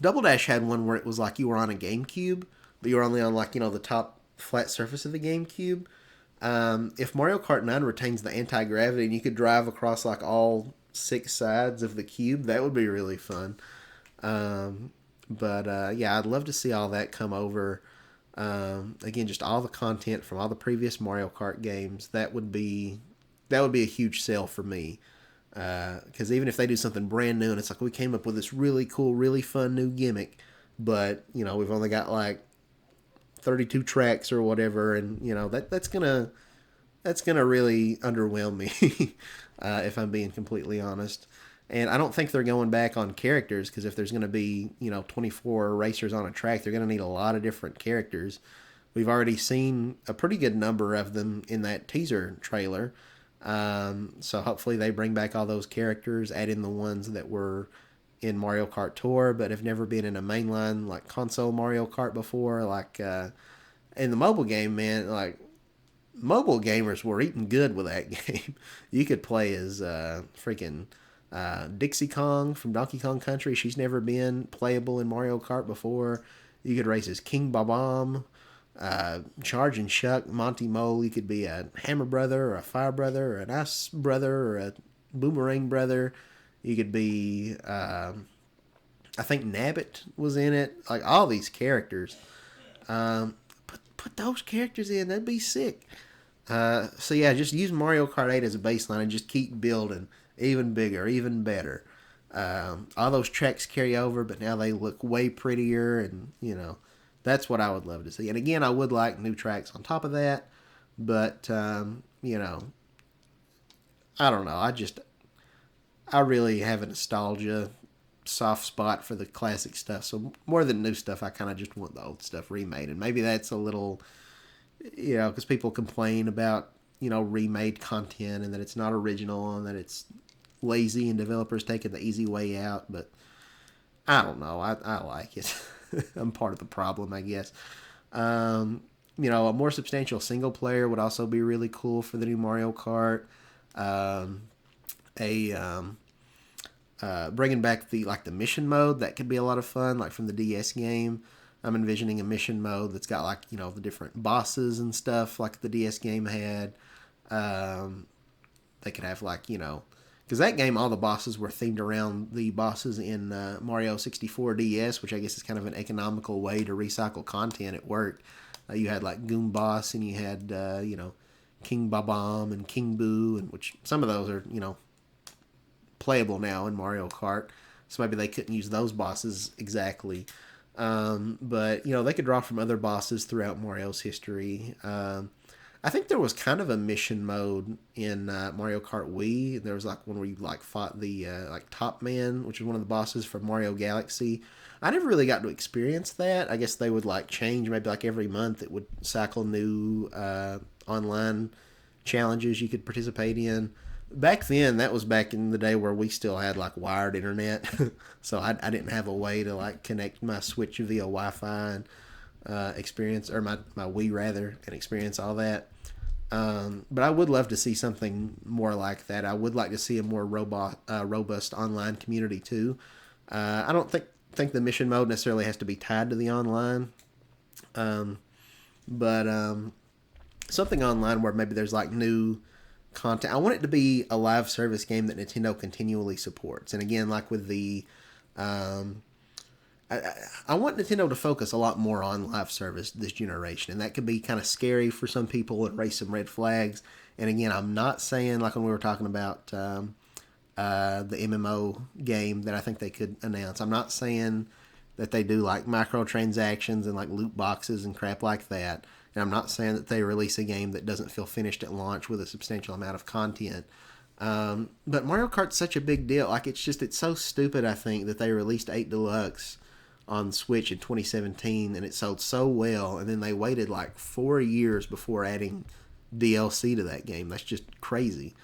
Double Dash had one where it was like you were on a GameCube, but you were only on like the top flat surface of the GameCube. If Mario Kart 9 retains the anti-gravity and you could drive across like all 6 sides of the cube, that would be really fun. Yeah, I'd love to see all that come over. Again, just all the content from all the previous Mario Kart games. That would be a huge sell for me. Because even if they do something brand new and it's like we came up with this really cool, really fun new gimmick, but we've only got like 32 tracks or whatever, and that's gonna really underwhelm me if I'm being completely honest. And I don't think they're going back on characters, because if there's going to be 24 racers on a track, they're going to need a lot of different characters. We've already seen a pretty good number of them in that teaser trailer, so hopefully they bring back all those characters, add in the ones that were in Mario Kart Tour but have never been in a mainline like console Mario Kart before. Like in the mobile game, man, like mobile gamers were eating good with that game. You could play as freaking Dixie Kong from Donkey Kong Country. She's never been playable in Mario Kart before. You could race as King Bob-omb, Charge and Shuck, Monty Mole. You could be a Hammer Brother or a Fire Brother or an Ice Brother or a Boomerang Brother. You could be, I think Nabbit was in it. Like all these characters. Put those characters in. That'd be sick. So yeah, just use Mario Kart 8 as a baseline and just keep building even bigger, even better. All those tracks carry over, but now they look way prettier, and that's what I would love to see. And again, I would like new tracks on top of that, but I don't know. I really have a nostalgia soft spot for the classic stuff. So more than new stuff, I kind of just want the old stuff remade, and maybe that's a little, because people complain about remade content and that it's not original and that it's lazy and developers taking the easy way out. But I don't know. I like it. I'm part of the problem, I guess. A more substantial single player would also be really cool for the new Mario Kart. Bringing back the mission mode, that could be a lot of fun, like from the DS game. I'm envisioning a mission mode that's got the different bosses and stuff like the DS game had. They could have because that game, all the bosses were themed around the bosses in Mario 64 DS, which I guess is kind of an economical way to recycle content. It worked. You had Goom Boss, and you had King Bob-omb and King Boo, and which some of those are playable now in Mario Kart. So maybe they couldn't use those bosses exactly. But they could draw from other bosses throughout Mario's history. I think there was kind of a mission mode in Mario Kart Wii. There was one where you fought the Top Man, which is one of the bosses from Mario Galaxy. I never really got to experience that. I guess they would change maybe every month. It would cycle new online challenges you could participate in. Back then, that was back in the day where we still had wired internet, so I didn't have a way to connect my Switch via Wi-Fi and experience, or my Wii rather, and experience all that. But I would love to see something more like that. I would like to see a more robust online community too. I don't think the mission mode necessarily has to be tied to the online, but something online where maybe there's new content. I want it to be a live service game that Nintendo continually supports. And again, with the I want Nintendo to focus a lot more on live service this generation, and that could be kind of scary for some people and raise some red flags. And again, I'm not saying when we were talking about the MMO game that I think they could announce. I'm not saying that they do microtransactions and loot boxes and crap like that. And I'm not saying that they release a game that doesn't feel finished at launch with a substantial amount of content. But Mario Kart's such a big deal. It's so stupid, I think, that they released 8 Deluxe on Switch in 2017 and it sold so well. And then they waited 4 years before adding DLC to that game. That's just crazy.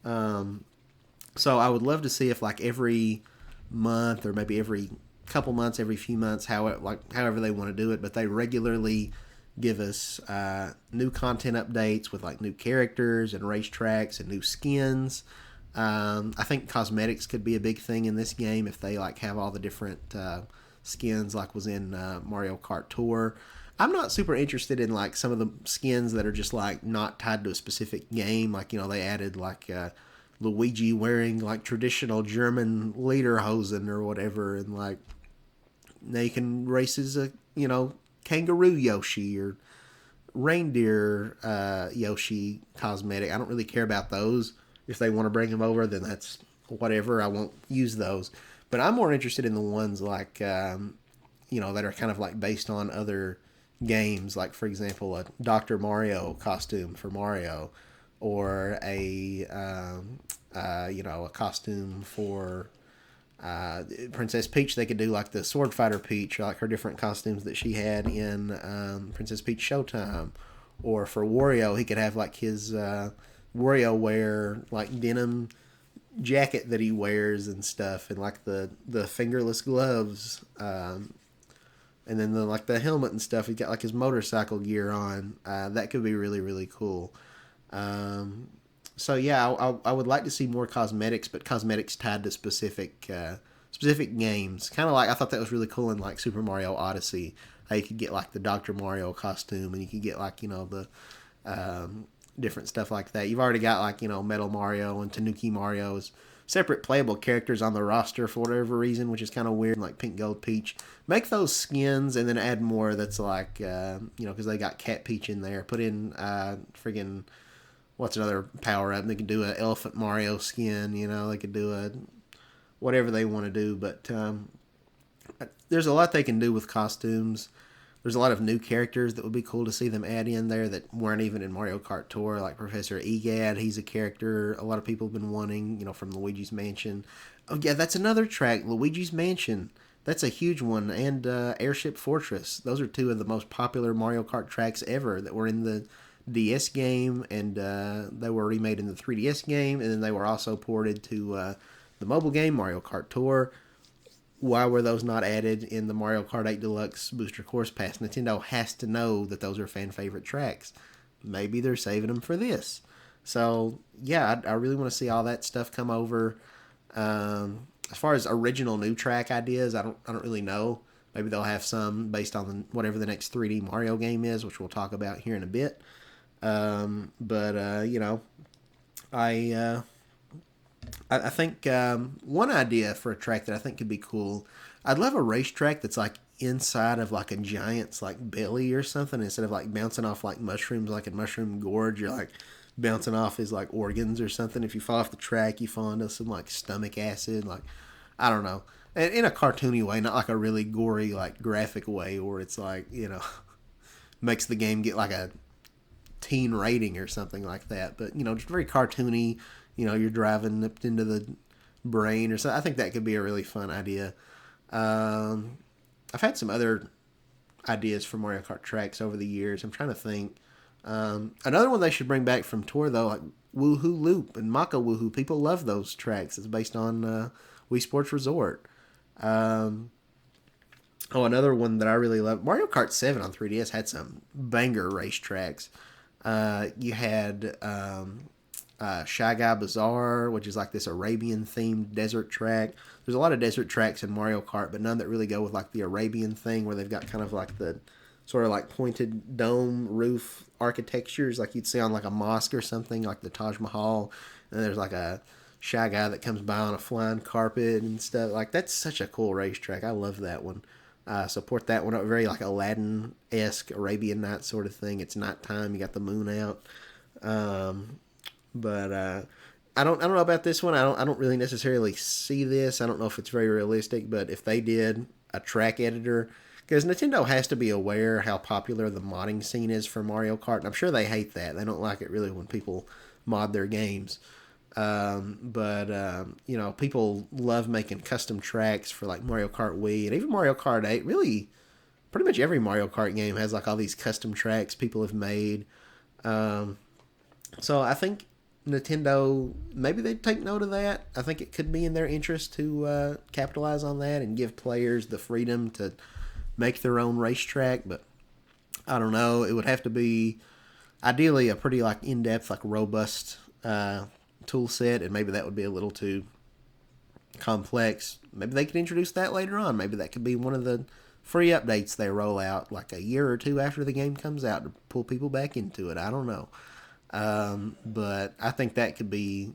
So I would love to see if every month or maybe every couple months, every few months, however they want to do it, but they regularly give us new content updates with new characters and racetracks and new skins. I think cosmetics could be a big thing in this game if they have all the different skins was in Mario Kart Tour. I'm not super interested in some of the skins that are just not tied to a specific game. They added Luigi wearing traditional German lederhosen or whatever, and now you can race as a kangaroo Yoshi or reindeer Yoshi cosmetic. I don't really care about those. If they want to bring them over, then that's whatever. I won't use those. But I'm more interested in the ones that are kind of based on other games. For example, a Dr. Mario costume for Mario, or a costume for Princess Peach. They could do the Sword Fighter Peach, her different costumes that she had in Princess Peach Showtime. Or for Wario, he could have his WarioWare denim jacket that he wears and stuff, and the fingerless gloves. And then like the helmet and stuff, he got like his motorcycle gear on. That could be really really cool. Um, so yeah, I would like to see more cosmetics, but cosmetics tied to specific games. Kind of like I thought that was really cool in like Super Mario Odyssey. How you could get like the Dr. Mario costume, and you could get like the different stuff like that. You've already got like Metal Mario and Tanuki Mario's separate playable characters on the roster for whatever reason, which is kind of weird. Like Pink Gold Peach, make those skins and then add more. That's like because they got Cat Peach in there. Put in friggin' what's another power up? They could do an Elephant Mario skin. They could do a whatever they want to do. But there's a lot they can do with costumes. There's a lot of new characters that would be cool to see them add in there that weren't even in Mario Kart Tour, like Professor Egad. He's a character a lot of people have been wanting, from Luigi's Mansion. Oh yeah, that's another track, Luigi's Mansion. That's a huge one, and Airship Fortress. Those are two of the most popular Mario Kart tracks ever that were in the DS game, and they were remade in the 3DS game, and then they were also ported to the mobile game Mario Kart Tour. Why were those not added in the Mario Kart 8 Deluxe Booster Course Pass? Nintendo has to know that those are fan favorite tracks. Maybe they're saving them for this. So yeah, I really want to see all that stuff come over. As far as original new track ideas, I don't really know. Maybe they'll have some based on whatever the next 3D Mario game is, which we'll talk about here in a bit. But I think one idea for a track that I think could be cool, I'd love a racetrack that's like inside of like a giant's like belly or something, instead of like bouncing off like mushrooms, like in Mushroom Gorge. You're like bouncing off his like organs or something. If you fall off the track, you fall into some like stomach acid. Like, I don't know. And in a cartoony way, not like a really gory, like graphic way where it's like, makes the game get like a teen rating or something like that. But, just very cartoony. You're driving up into the brain or something. I think that could be a really fun idea. I've had some other ideas for Mario Kart tracks over the years. I'm trying to think. Another one they should bring back from tour, though, like Woohoo Loop and Maka Woohoo. People love those tracks. It's based on Wii Sports Resort. Another one that I really love, Mario Kart 7 on 3DS had some banger race tracks. You had Shy Guy Bazaar, which is like this Arabian themed desert track. There's a lot of desert tracks in Mario Kart, but none that really go with like the Arabian thing where they've got kind of like the sort of like pointed dome roof architectures like you'd see on like a mosque or something, like the Taj Mahal. And there's like a Shy Guy that comes by on a flying carpet and stuff. Like, that's such a cool racetrack. I love that one. Support that one up. Very like Aladdin-esque Arabian Night sort of thing. It's nighttime. You got the moon out. But I don't know about this one. I don't really necessarily see this. I don't know if it's very realistic, but if they did a track editor, because Nintendo has to be aware how popular the modding scene is for Mario Kart, and I'm sure they hate that. They don't like it really when people mod their games. But people love making custom tracks for like Mario Kart Wii and even Mario Kart 8. Really, pretty much every Mario Kart game has like all these custom tracks people have made. So I think Nintendo, maybe they'd take note of that. I think it could be in their interest to capitalize on that and give players the freedom to make their own racetrack. But I don't know. It would have to be ideally a pretty like in-depth, like robust tool set, and maybe that would be a little too complex. Maybe they could introduce that later on. Maybe that could be one of the free updates they roll out like a year or two after the game comes out to pull people back into it. I don't know. But I think that could be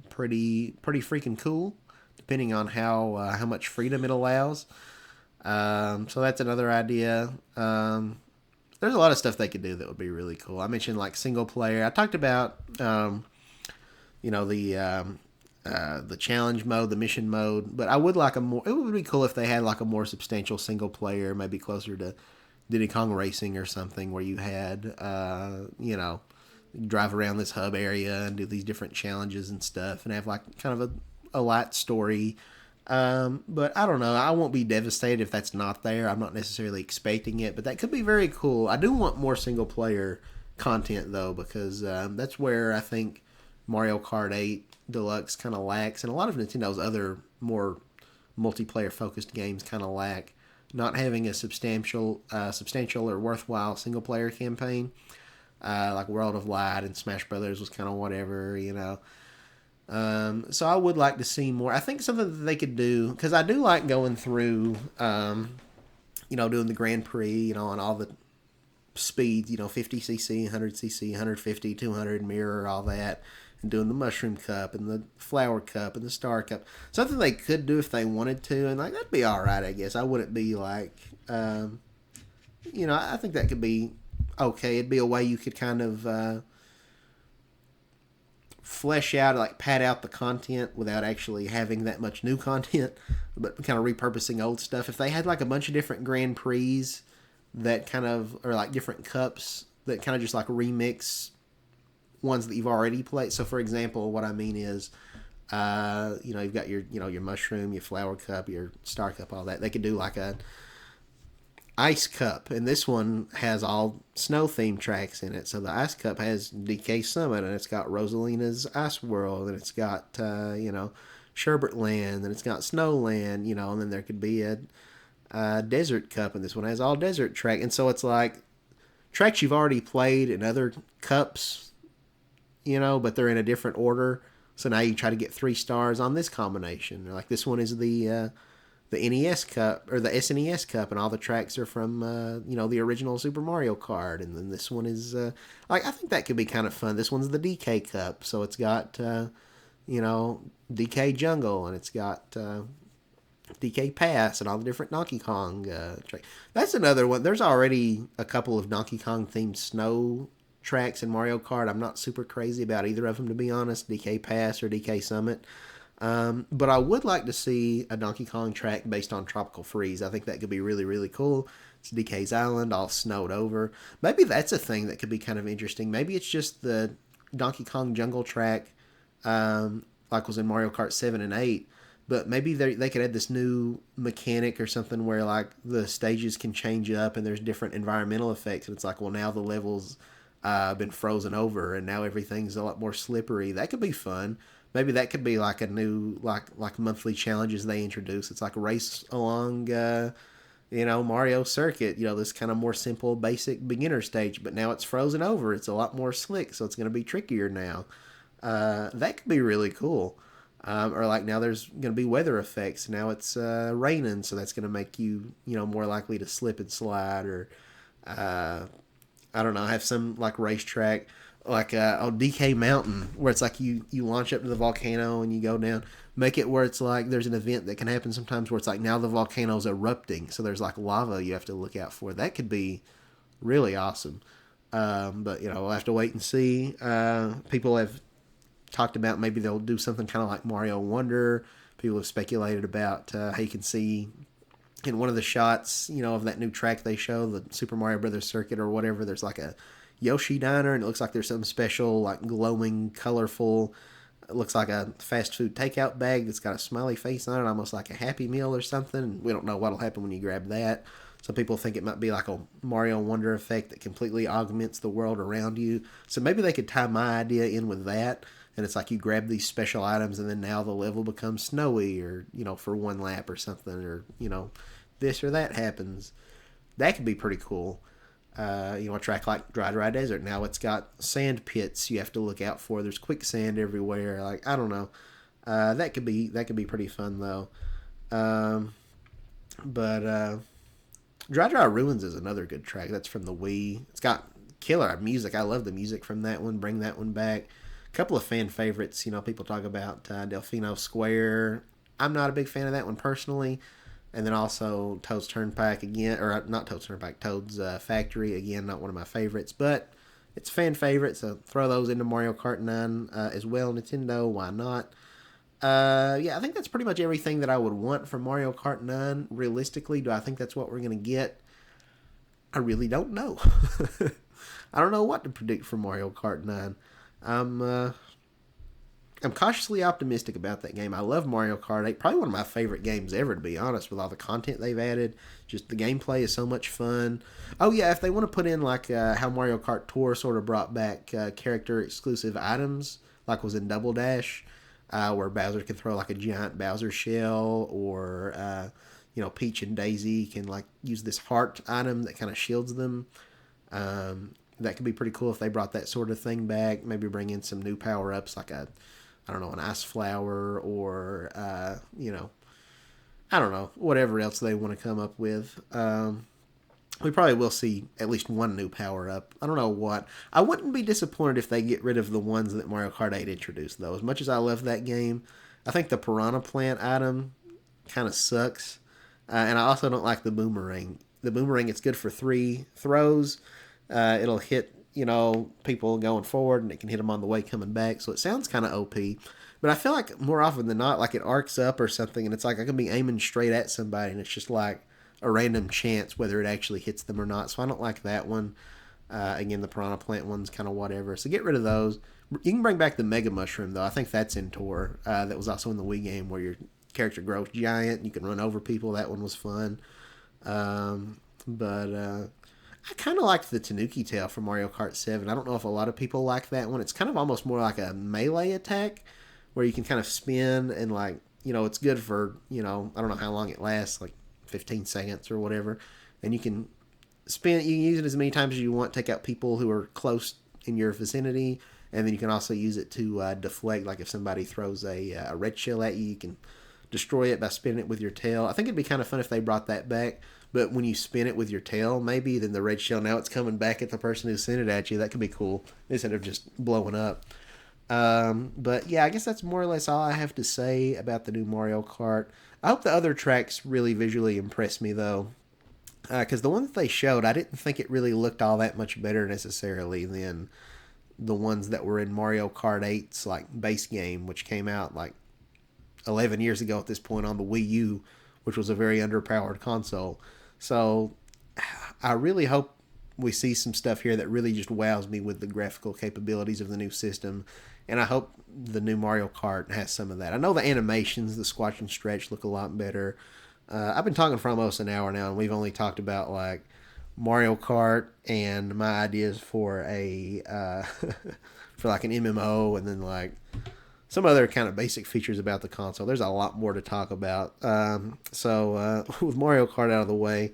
pretty freaking cool, depending on how much freedom it allows. So that's another idea. There's a lot of stuff they could do that would be really cool. I mentioned like single player. I talked about the challenge mode, the mission mode, but I would like a more. It would be cool if they had like a more substantial single player, maybe closer to Diddy Kong Racing or something, where you had drive around this hub area and do these different challenges and stuff, and have like kind of a light story. But I don't know. I won't be devastated if that's not there. I'm not necessarily expecting it, but that could be very cool. I do want more single player content though, because that's where I think Mario Kart 8 Deluxe kind of lacks, and a lot of Nintendo's other more multiplayer focused games kind of lack. not having a substantial or worthwhile single player campaign. Like World of Light and Smash Brothers was kind of whatever, you know. So I would like to see more. I think something that they could do, because I do like going through, doing the Grand Prix, and all the speeds, 50cc, 100cc, 150, 200, mirror, all that, and doing the Mushroom Cup and the Flower Cup and the Star Cup. Something they could do if they wanted to, and like that'd be all right, I guess. I wouldn't be like, I think that could be okay. It'd be a way you could kind of flesh out, like pad out the content without actually having that much new content, but kind of repurposing old stuff. If they had like a bunch of different Grand Prix that kind of, or like different cups that kind of just like remix ones that you've already played. So for example, what I mean is, you've got your Mushroom, your Flower Cup, your Star Cup, all that. They could do like a Ice Cup, and this one has all snow themed tracks in it. So the Ice Cup has DK Summit, and it's got Rosalina's Ice World, and it's got Sherbert Land, and it's got Snowland, and then there could be a Desert Cup, and this one has all desert track. And so it's like tracks you've already played in other cups, but they're in a different order. So now you try to get 3 stars on this combination. Like this one is the NES Cup, or the SNES Cup, and all the tracks are from the original Super Mario Kart. And then this one is I think that could be kind of fun. This one's the DK Cup, so it's got DK Jungle, and it's got DK Pass, and all the different Donkey Kong tracks. That's another one. There's already a couple of Donkey Kong themed snow tracks in Mario Kart. I'm not super crazy about either of them, to be honest, DK Pass or DK Summit. But I would like to see a Donkey Kong track based on Tropical Freeze. I think that could be really, really cool. It's DK's Island, all snowed over. Maybe that's a thing that could be kind of interesting. Maybe it's just the Donkey Kong Jungle track, like was in Mario Kart 7 and 8. But maybe they could add this new mechanic or something where like the stages can change up and there's different environmental effects. And it's like, well, now the level's been frozen over and now everything's a lot more slippery. That could be fun. Maybe that could be like a new like monthly challenges they introduce. It's like a race along Mario Circuit, this kind of more simple basic beginner stage, but now it's frozen over. It's a lot more slick, so it's going to be trickier now. That could be really cool. Or like now there's going to be weather effects. Now it's raining, so that's going to make you more likely to slip and slide, or I don't know, have some like racetrack like on DK Mountain where it's like you launch up to the volcano and you go down. Make it where it's like there's an event that can happen sometimes where it's like now the volcano's erupting, so there's like lava you have to look out for. That could be really awesome. But we'll have to wait and see. People have talked about maybe they'll do something kind of like Mario Wonder. People have speculated about how you can see in one of the shots, of that new track they show, the Super Mario Brothers circuit or whatever, there's like a Yoshi diner, and it looks like there's some special, like glowing, colorful, it looks like a fast food takeout bag that's got a smiley face on it, almost like a Happy Meal or something. We don't know what'll happen when you grab that. Some people think it might be like a Mario Wonder effect that completely augments the world around you. So maybe they could tie my idea in with that, and it's like you grab these special items and then now the level becomes snowy, or for one lap or something, or this or that happens. That could be pretty cool. A track like Dry Desert, now it's got sand pits you have to look out for. There's quicksand everywhere. Like, I don't know. That could be pretty fun though. But Dry Ruins is another good track. That's from the Wii. It's got killer music. I love the music from that one. Bring that one back. A couple of fan favorites. People talk about Delfino Square. I'm not a big fan of that one personally. And then also Toad's Turnpike again, or not Toad's Turnpike, Toad's Factory again, not one of my favorites, but it's a fan favorite, so throw those into Mario Kart 9 as well. Nintendo, why not? I think that's pretty much everything that I would want from Mario Kart 9. Realistically, do I think that's what we're going to get? I really don't know. I don't know what to predict for Mario Kart 9. I'm cautiously optimistic about that game. I love Mario Kart 8. Probably one of my favorite games ever, to be honest, with all the content they've added. Just the gameplay is so much fun. Oh, yeah, if they want to put in like how Mario Kart Tour sort of brought back character-exclusive items, like was in Double Dash, where Bowser could throw like a giant Bowser shell, or Peach and Daisy can like use this heart item that kind of shields them. That could be pretty cool if they brought that sort of thing back. Maybe bring in some new power ups like I don't know, an ice flower or I don't know, whatever else they want to come up with. We probably will see at least one new power up. I don't know what. I wouldn't be disappointed if they get rid of the ones that Mario Kart 8 introduced, though. As much as I love that game, I think the Piranha Plant item kind of sucks. And I also don't like the boomerang. The boomerang, it's good for 3 throws. It'll hit, people going forward, and it can hit them on the way coming back. So it sounds kind of OP. But I feel like more often than not, like it arcs up or something, and it's like I can be aiming straight at somebody, and it's just like a random chance whether it actually hits them or not. So I don't like that one. Again, the Piranha Plant one's kind of whatever. So get rid of those. You can bring back the Mega Mushroom, though. I think that's in Tor. That was also in the Wii game where your character grows giant. And you can run over people. That one was fun. But I kind of liked the Tanuki Tail from Mario Kart 7. I don't know if a lot of people like that one. It's kind of almost more like a melee attack where you can kind of spin and like, it's good for, I don't know how long it lasts, like 15 seconds or whatever. And you can spin it, you can use it as many times as you want, take out people who are close in your vicinity. And then you can also use it to deflect, like if somebody throws a red shell at you, you can destroy it by spinning it with your tail. I think it'd be kind of fun if they brought that back. But when you spin it with your tail, maybe, then the red shell, now it's coming back at the person who sent it at you. That could be cool instead of just blowing up. But yeah, I guess that's more or less all I have to say about the new Mario Kart. I hope the other tracks really visually impress me, though. Because the one that they showed, I didn't think it really looked all that much better necessarily than the ones that were in Mario Kart 8's like base game, which came out like 11 years ago at this point on the Wii U, which was a very underpowered console. So I really hope we see some stuff here that really just wows me with the graphical capabilities of the new system. And I hope the new Mario Kart has some of that. I know the animations, the squash and stretch look a lot better. I've been talking for almost an hour now, and we've only talked about like Mario Kart and my ideas for a for like an MMO, and then like some other kind of basic features about the console. There's a lot more to talk about. So with Mario Kart out of the way,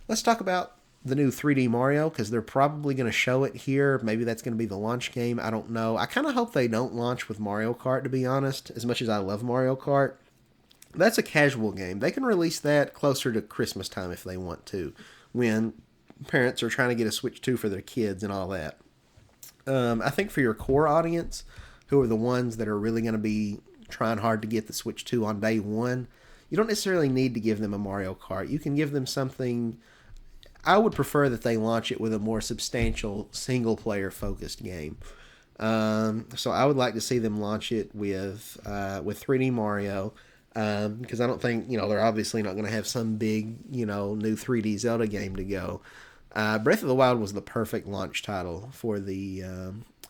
let's talk about the new 3D Mario, because they're probably going to show it here. Maybe that's going to be the launch game. I don't know. I kind of hope they don't launch with Mario Kart, to be honest, as much as I love Mario Kart. That's a casual game. They can release that closer to Christmas time if they want to, when parents are trying to get a Switch 2 for their kids and all that. I think for your core audience, who are the ones that are really going to be trying hard to get the Switch 2 on day one, you don't necessarily need to give them a Mario Kart. You can give them something. I would prefer that they launch it with a more substantial single-player focused game. So I would like to see them launch it with 3D Mario, because I don't think, they're obviously not going to have some big, new 3D Zelda game to go. Breath of the Wild was the perfect launch title for the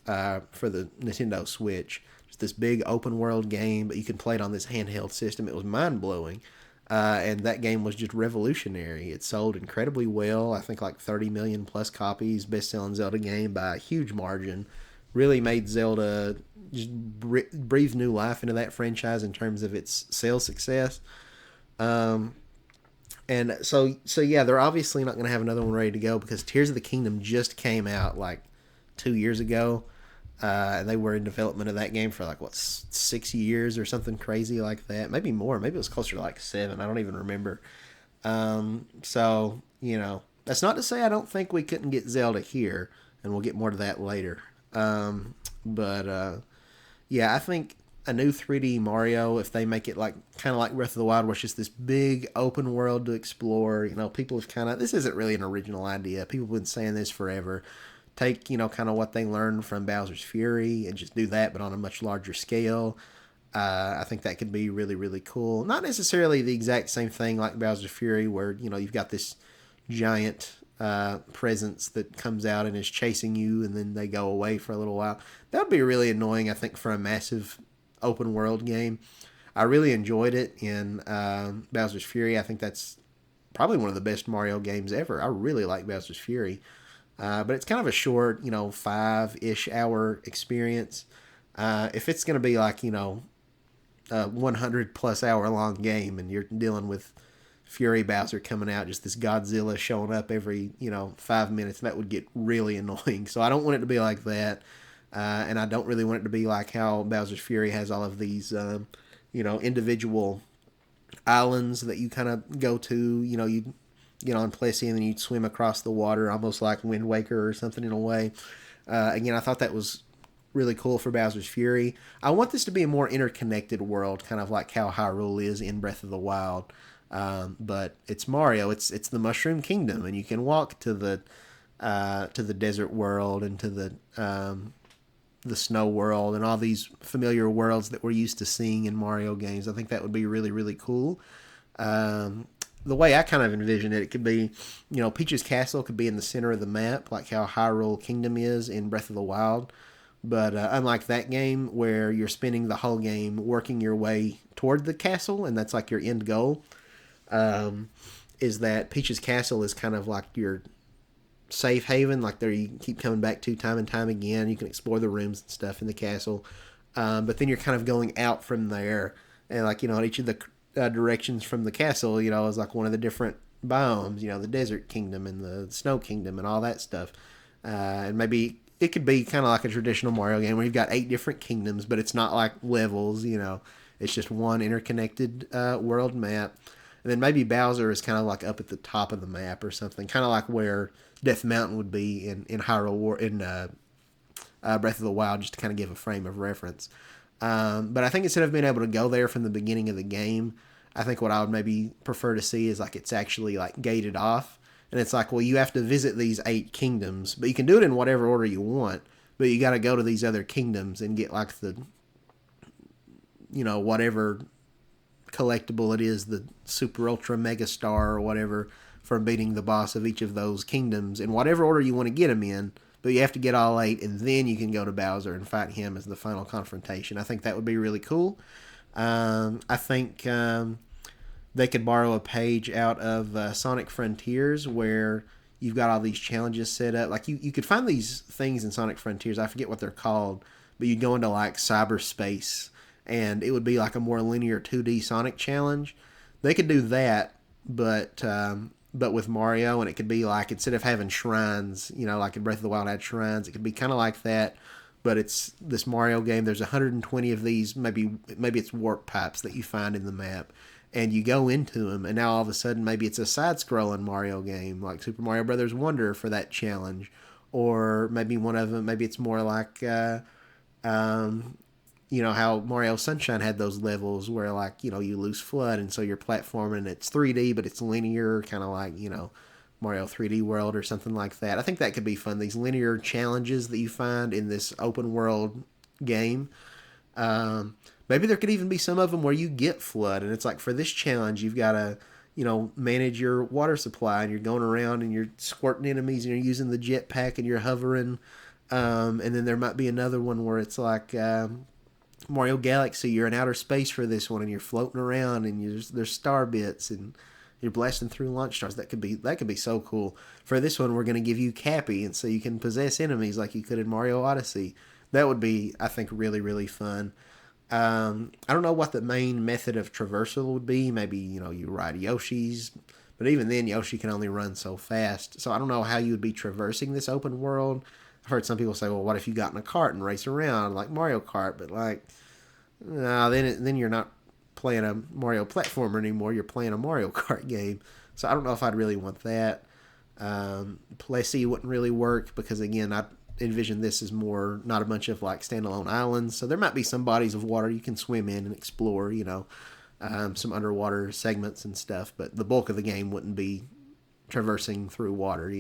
Nintendo Switch. Just this big open world game, but you can play it on this handheld system. It was mind blowing, and that game was just revolutionary. It sold incredibly well. I think like 30 million plus copies, best selling Zelda game by a huge margin. Really made Zelda just breathe new life into that franchise in terms of its sales success. And so yeah, they're obviously not going to have another one ready to go because Tears of the Kingdom just came out like 2 years ago. And they were in development of that game for like, 6 years or something crazy like that. Maybe more. Maybe it was closer to like 7. I don't even remember. So, that's not to say I don't think we couldn't get Zelda here, and we'll get more to that later. Yeah, I think a new 3D Mario, if they make it like kind of like Breath of the Wild, where it's just this big open world to explore, people have this isn't really an original idea. People have been saying this forever. Take, kind of what they learned from Bowser's Fury and just do that, but on a much larger scale. I think that could be really, really cool. Not necessarily the exact same thing like Bowser's Fury, where, you've got this giant presence that comes out and is chasing you, and then they go away for a little while. That would be really annoying, I think, for a massive open world game. I really enjoyed it in Bowser's Fury. I think that's probably one of the best Mario games ever. I really like Bowser's Fury. But it's kind of a short, 5-ish hour experience. If it's going to be like, a 100 plus hour long game and you're dealing with Fury Bowser coming out, just this Godzilla showing up every 5 minutes. That would get really annoying. So I don't want it to be like that, and I don't really want it to be like how Bowser's Fury has all of these individual islands that you kind of go to. You get on Plessie and then you'd swim across the water, almost like Wind Waker or something in a way. Again, I thought that was really cool for Bowser's Fury. I want this to be a more interconnected world, kind of like how Hyrule is in Breath of the Wild. But it's Mario. It's the Mushroom Kingdom, and you can walk to the desert world and to the snow world and all these familiar worlds that we're used to seeing in Mario games. I think that would be really, really cool. The way I kind of envision it, it could be, Peach's Castle could be in the center of the map, like how Hyrule Kingdom is in Breath of the Wild. But unlike that game, where you're spending the whole game working your way toward the castle, and that's like your end goal, is that Peach's Castle is kind of like your safe haven. Like there, you keep coming back to time and time again. You can explore the rooms and stuff in the castle, but then you're kind of going out from there, and like each of the directions from the castle, is like one of the different biomes. The Desert Kingdom and the Snow Kingdom and all that stuff, and maybe it could be kind of like a traditional Mario game where you've got 8 different kingdoms, but it's not like levels. It's just one interconnected world map. And then maybe Bowser is kind of like up at the top of the map or something, kind of like where Death Mountain would be in Hyrule War in Breath of the Wild, just to kind of give a frame of reference. But I think instead of being able to go there from the beginning of the game, I think what I would maybe prefer to see is like it's actually like gated off, and it's like, well, you have to visit these 8 kingdoms, but you can do it in whatever order you want. But you got to go to these other kingdoms and get like the whatever collectible it is, the super ultra mega star or whatever, for beating the boss of each of those kingdoms in whatever order you want to get them in. But you have to get all 8, and then you can go to Bowser and fight him as the final confrontation. I think that would be really cool. I think they could borrow a page out of Sonic Frontiers, where you've got all these challenges set up. Like you could find these things in Sonic Frontiers. I forget what they're called, but you'd go into like cyberspace, and it would be like a more linear 2D Sonic challenge. They could do that, but with Mario, and it could be like, instead of having shrines, like in Breath of the Wild had shrines, it could be kind of like that, but it's this Mario game. There's 120 of these, maybe it's warp pipes that you find in the map, and you go into them, and now all of a sudden maybe it's a side-scrolling Mario game, like Super Mario Brothers Wonder for that challenge, or maybe one of them, maybe it's more like how Mario Sunshine had those levels where, like, you lose FLUDD, and so you're platforming, it's 3D, but it's linear, kind of like, Mario 3D World or something like that. I think that could be fun, these linear challenges that you find in this open world game. Maybe there could even be some of them where you get FLUDD, and it's like, for this challenge, you've got to, manage your water supply, and you're going around and you're squirting enemies, and you're using the jetpack, and you're hovering. And then there might be another one where it's like Mario Galaxy, you're in outer space for this one, and you're floating around, and there's star bits, and you're blasting through launch stars. That could be so cool. For this one, we're going to give you Cappy, and so you can possess enemies like you could in Mario Odyssey. That would be, I think, really, really fun. I don't know what the main method of traversal would be. Maybe, you ride Yoshi's, but even then, Yoshi can only run so fast. So I don't know how you would be traversing this open world. I've heard some people say, well, what if you got in a cart and race around like Mario Kart? But like, no, then you're not playing a Mario platformer anymore. You're playing a Mario Kart game. So I don't know if I'd really want that. Plessie wouldn't really work because, again, I envision this as more not a bunch of like standalone islands. So there might be some bodies of water you can swim in and explore, some underwater segments and stuff. But the bulk of the game wouldn't be traversing through water,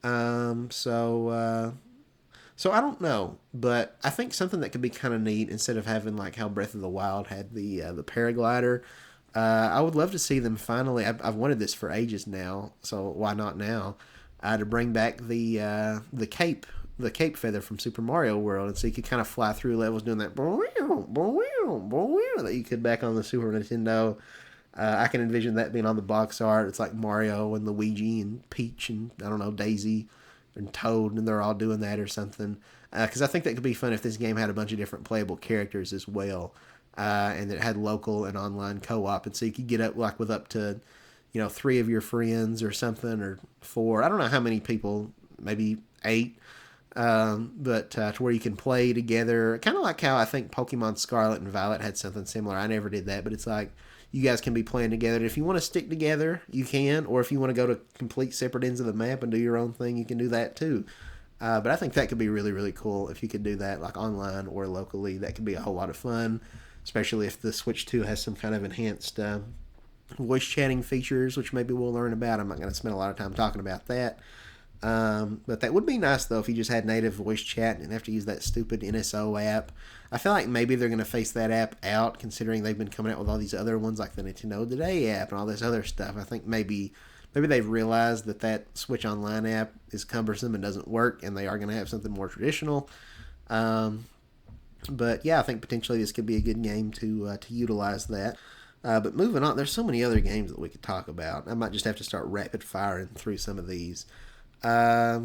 So I don't know, but I think something that could be kind of neat, instead of having like how Breath of the Wild had the paraglider, I would love to see them finally. I've wanted this for ages now, so why not now? To bring back the cape feather from Super Mario World, and so you could kind of fly through levels doing that that you could back on the Super Nintendo. I can envision that being on the box art. It's like Mario and Luigi and Peach and, I don't know, Daisy and Toad, and they're all doing that or something. Because I think that could be fun if this game had a bunch of different playable characters as well, and it had local and online co-op, and so you could get up like with up to three of your friends or something, or four. I don't know how many people, maybe eight. But to where you can play together, kind of like how I think Pokemon Scarlet and Violet had something similar. I never did that, but it's like you guys can be playing together. And if you want to stick together, you can, or if you want to go to complete separate ends of the map and do your own thing, you can do that too. But I think that could be really, really cool if you could do that, like online or locally. That could be a whole lot of fun, especially if the Switch 2 has some kind of enhanced voice chatting features, which maybe we'll learn about. I'm not going to spend a lot of time talking about that. But that would be nice, though, if you just had native voice chat and didn't have to use that stupid NSO app. I feel like maybe they're going to phase that app out, considering they've been coming out with all these other ones, like the Nintendo Today app and all this other stuff. I think maybe they've realized that Switch Online app is cumbersome and doesn't work, and they are going to have something more traditional. But yeah, I think potentially this could be a good game to utilize that. But moving on, there's so many other games that we could talk about. I might just have to start rapid firing through some of these. I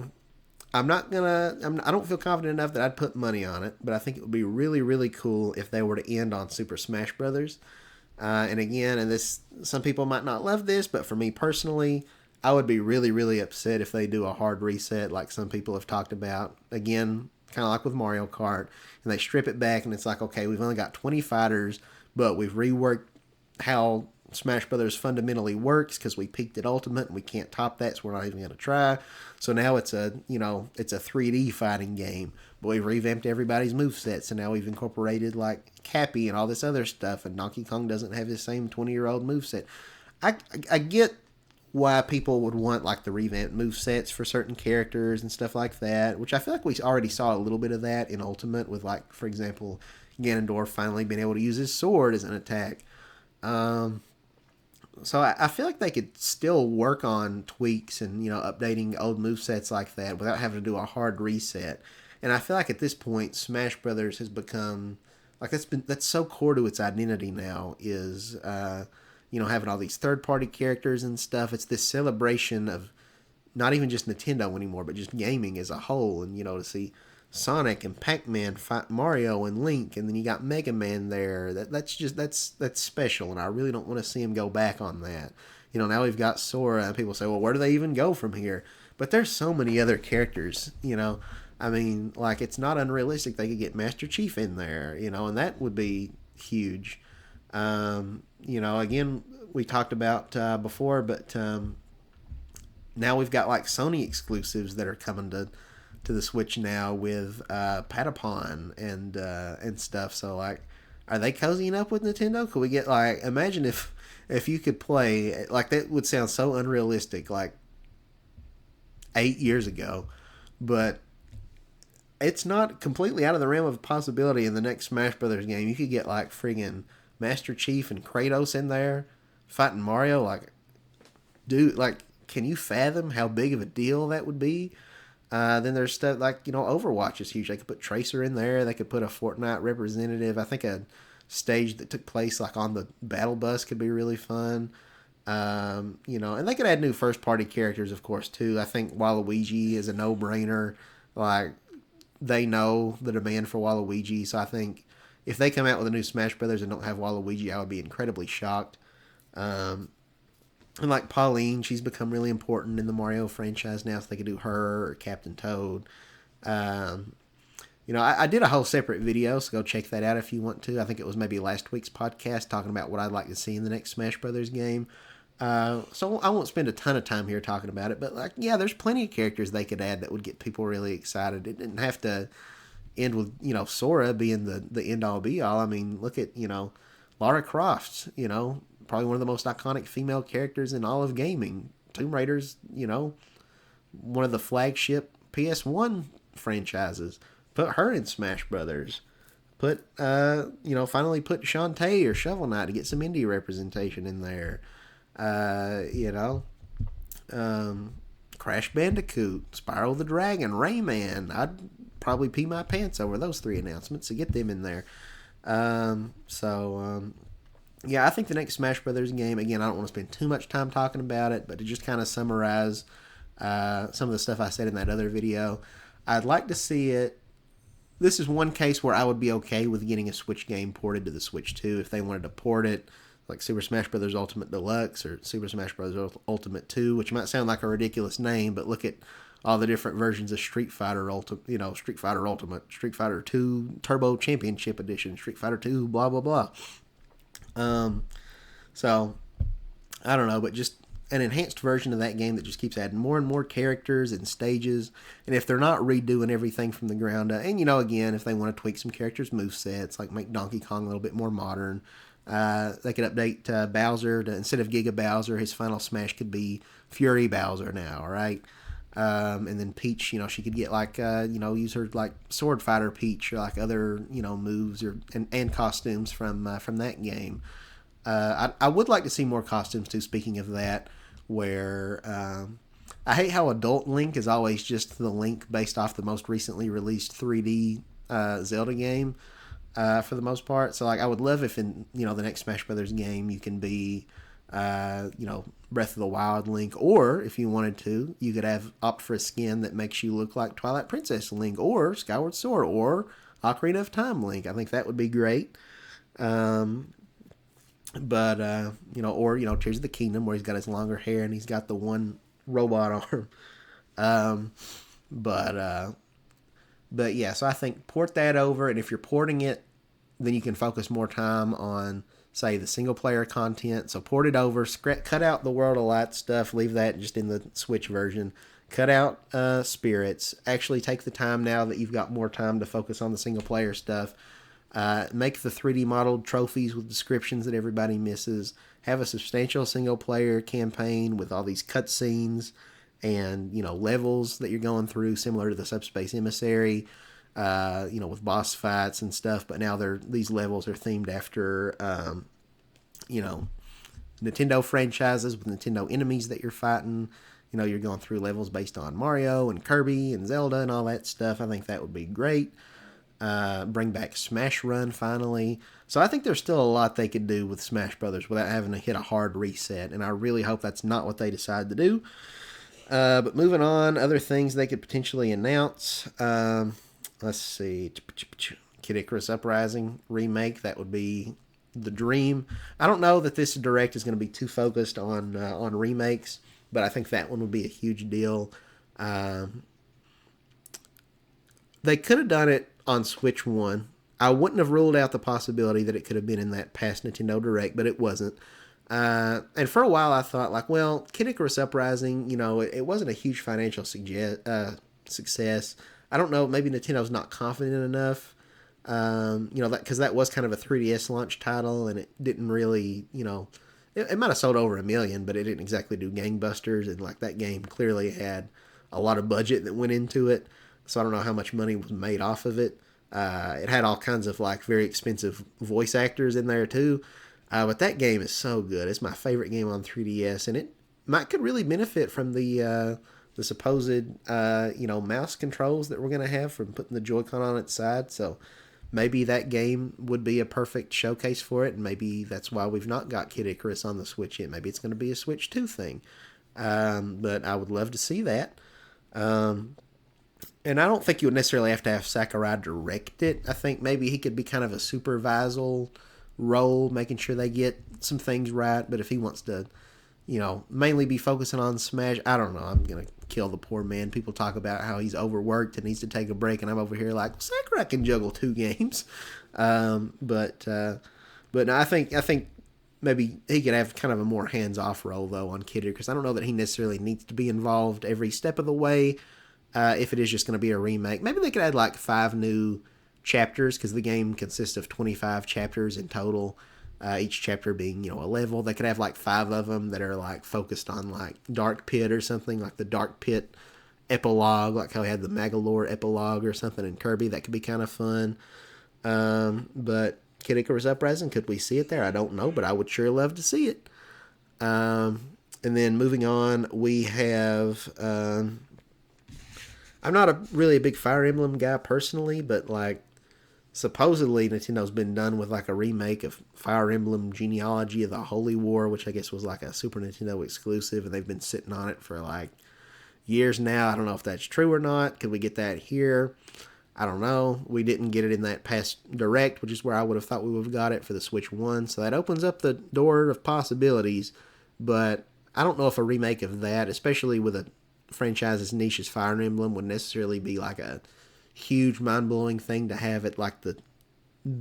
don't feel confident enough that I'd put money on it, but I think it would be really, really cool if they were to end on Super Smash Brothers. And again, some people might not love this, but for me personally, I would be really, really upset if they do a hard reset like some people have talked about. Again, kind of like with Mario Kart, and they strip it back and it's like, okay, we've only got 20 fighters, but we've reworked how Smash Brothers fundamentally works because we peaked at Ultimate and we can't top that, so we're not even going to try. So now it's a 3D fighting game, but we've revamped everybody's movesets, and now we've incorporated like Cappy and all this other stuff, and Donkey Kong doesn't have his same 20-year-old moveset. I get why people would want like the revamped movesets for certain characters and stuff like that, which I feel like we already saw a little bit of that in Ultimate with, like, for example, Ganondorf finally being able to use his sword as an attack. So I feel like they could still work on tweaks and, updating old movesets like that without having to do a hard reset. And I feel like at this point, Smash Brothers has become like that's so core to its identity now is having all these third party characters and stuff. It's this celebration of not even just Nintendo anymore, but just gaming as a whole. And to see Sonic and Pac-Man fight Mario and Link, and then you got Mega Man there. That's special, and I really don't want to see him go back on that. Now we've got Sora, and people say, well, where do they even go from here? But there's so many other characters, I mean, like, it's not unrealistic they could get Master Chief in there, and that would be huge. Again, we talked about before, but now we've got like Sony exclusives that are coming to the Switch now with Patapon and stuff. So like, are they cozying up with Nintendo? Could we get like, imagine if you could play like that would sound so unrealistic like 8 years ago, but it's not completely out of the realm of possibility. In the next Smash Brothers game, you could get like friggin' Master Chief and Kratos in there fighting Mario. Like, dude, like, can you fathom how big of a deal that would be? Then there's stuff like, Overwatch is huge. They could put Tracer in there. They could put a Fortnite representative. I think a stage that took place like on the battle bus could be really fun. And they could add new first party characters, of course, too. I think Waluigi is a no-brainer. Like, they know the demand for Waluigi, so I think if they come out with a new Smash Brothers and don't have Waluigi, I would be incredibly shocked. And like Pauline, she's become really important in the Mario franchise now, so they could do her or Captain Toad. I did a whole separate video, so go check that out if you want to. I think it was maybe last week's podcast talking about what I'd like to see in the next Smash Brothers game. So I won't spend a ton of time here talking about it, but like, yeah, there's plenty of characters they could add that would get people really excited. It didn't have to end with, Sora being the end all be all. I mean, look at, Lara Croft, probably one of the most iconic female characters in all of gaming. Tomb Raider's, one of the flagship PS1 franchises. Put her in Smash Brothers. Finally put Shantae or Shovel Knight to get some indie representation in there. Crash Bandicoot, Spyro the Dragon, Rayman. I'd probably pee my pants over those 3 announcements to get them in there. Yeah, I think the next Smash Brothers game, again, I don't want to spend too much time talking about it, but to just kind of summarize some of the stuff I said in that other video, I'd like to see it. This is one case where I would be okay with getting a Switch game ported to the Switch 2 if they wanted to port it. like Super Smash Bros. Ultimate Deluxe or Super Smash Bros. Ultimate 2, which might sound like a ridiculous name, but look at all the different versions of Street Fighter Ultimate, Street Fighter Ultimate, Street Fighter 2 Turbo Championship Edition, Street Fighter 2, blah, blah, blah. So, I don't know, but just an enhanced version of that game that just keeps adding more and more characters and stages. And if they're not redoing everything from the ground up, and again, if they want to tweak some characters' movesets, like make Donkey Kong a little bit more modern, they could update Bowser to, instead of Giga Bowser, his final smash could be Fury Bowser now, right? And then Peach, she could get like, use her like Sword Fighter Peach or like other, moves and costumes from that game. I would like to see more costumes too. Speaking of that, where I hate how Adult Link is always just the Link based off the most recently released 3D Zelda game for the most part. So like I would love if in the next Smash Brothers game you can be Breath of the Wild Link, or if you wanted to, you could opt for a skin that makes you look like Twilight Princess Link or Skyward Sword or Ocarina of Time Link. I think that would be great. But Tears of the Kingdom, where he's got his longer hair and he's got the one robot arm. But yeah, so I think port that over, and if you're porting it, then you can focus more time on, say, the single player content. So port it over, cut out the World of Light stuff, leave that just in the Switch version. Cut out Spirits. Actually take the time now that you've got more time to focus on the single player stuff. Make the 3D modeled trophies with descriptions that everybody misses. Have a substantial single player campaign with all these cutscenes and levels that you're going through, similar to the Subspace Emissary. With boss fights and stuff. But now these levels are themed after Nintendo franchises with Nintendo enemies that you're fighting. You're going through levels based on Mario and Kirby and Zelda and all that stuff. I think that would be great. Bring back Smash Run finally. So I think there's still a lot they could do with Smash Brothers without having to hit a hard reset, and I really hope that's not what they decide to do. But moving on, other things they could potentially announce. Let's see, Kid Icarus Uprising remake. That would be the dream. I don't know that this direct is going to be too focused on remakes, but I think that one would be a huge deal. They could have done it on Switch 1. I wouldn't have ruled out the possibility that it could have been in that past Nintendo Direct, but it wasn't. And for a while I thought, like, well, Kid Icarus Uprising, it wasn't a huge financial success. I don't know, maybe Nintendo's not confident enough, because that was kind of a 3DS launch title, and it didn't really, it might have sold over 1 million, but it didn't exactly do gangbusters, and like that game clearly had a lot of budget that went into it. So I don't know how much money was made off of it. It had all kinds of like very expensive voice actors in there too. But that game is so good. It's my favorite game on 3DS, and it could really benefit from the supposed mouse controls that we're gonna have from putting the Joy-Con on its side. So maybe that game would be a perfect showcase for it, and maybe that's why we've not got Kid Icarus on the Switch yet. Maybe it's going to be a Switch 2 thing. But I would love to see that. And I don't think you would necessarily have to have Sakurai direct it. I think maybe he could be kind of a supervisal role, making sure they get some things right. But if he wants to, mainly be focusing on Smash, I don't know. I'm going to kill the poor man. People talk about how he's overworked and needs to take a break, and I'm over here like, Sakurai can juggle 2 games. But no, I think maybe he could have kind of a more hands-off role, though, on Kid Icarus. I don't know that he necessarily needs to be involved every step of the way. If it is just going to be a remake, maybe they could add like 5 new chapters, because the game consists of 25 chapters in total. Each chapter being, a level. They could have like 5 of them that are like focused on like Dark Pit or something, like the Dark Pit epilogue, like how we had the Magolor epilogue or something in Kirby. That could be kind of fun. But Kid Icarus Uprising, could we see it there? I don't know, but I would sure love to see it. And then moving on, we have... I'm not really a big Fire Emblem guy personally, but like supposedly Nintendo's been done with like a remake of Fire Emblem Genealogy of the Holy War, which I guess was like a Super Nintendo exclusive, and they've been sitting on it for like years now. I don't know if that's true or not. Could we get that here? I don't know. We didn't get it in that past Direct, which is where I would have thought we would have got it for the Switch 1. So that opens up the door of possibilities. But I don't know if a remake of that, especially with a franchise as niche as Fire Emblem, would necessarily be like a huge mind-blowing thing to have at like the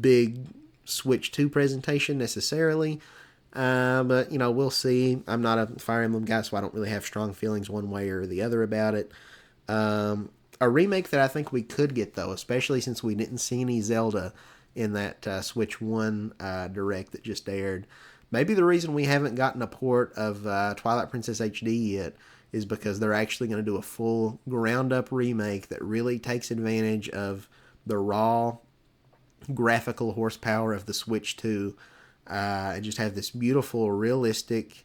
big Switch 2 presentation necessarily. But, we'll see. I'm not a Fire Emblem guy, so I don't really have strong feelings one way or the other about it. A remake that I think we could get, though, especially since we didn't see any Zelda in that Switch 1 Direct that just aired. Maybe the reason we haven't gotten a port of Twilight Princess HD yet is because they're actually going to do a full ground-up remake that really takes advantage of the raw graphical horsepower of the Switch 2 and just have this beautiful, realistic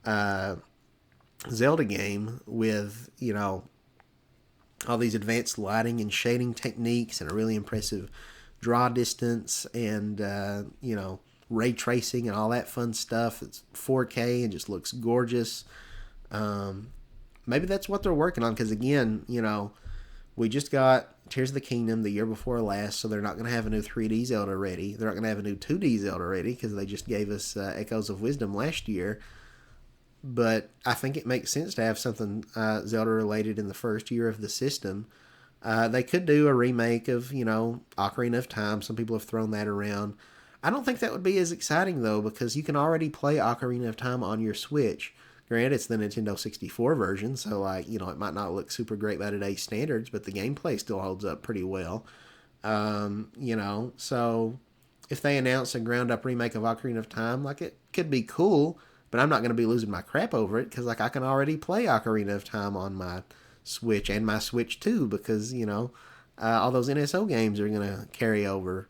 Zelda game with, all these advanced lighting and shading techniques and a really impressive draw distance and, ray tracing and all that fun stuff. It's 4K and just looks gorgeous. Maybe that's what they're working on because, again, we just got Tears of the Kingdom the year before last, so they're not going to have a new 3D Zelda ready. They're not going to have a new 2D Zelda ready because they just gave us Echoes of Wisdom last year. But I think it makes sense to have something Zelda related in the first year of the system. They could do a remake of, Ocarina of Time. Some people have thrown that around. I don't think that would be as exciting, though, because you can already play Ocarina of Time on your Switch. Granted, it's the Nintendo 64 version, so, it might not look super great by today's standards, but the gameplay still holds up pretty well. So if they announce a ground-up remake of Ocarina of Time, it could be cool, but I'm not going to be losing my crap over it, because, I can already play Ocarina of Time on my Switch and my Switch 2, because, all those NSO games are going to carry over.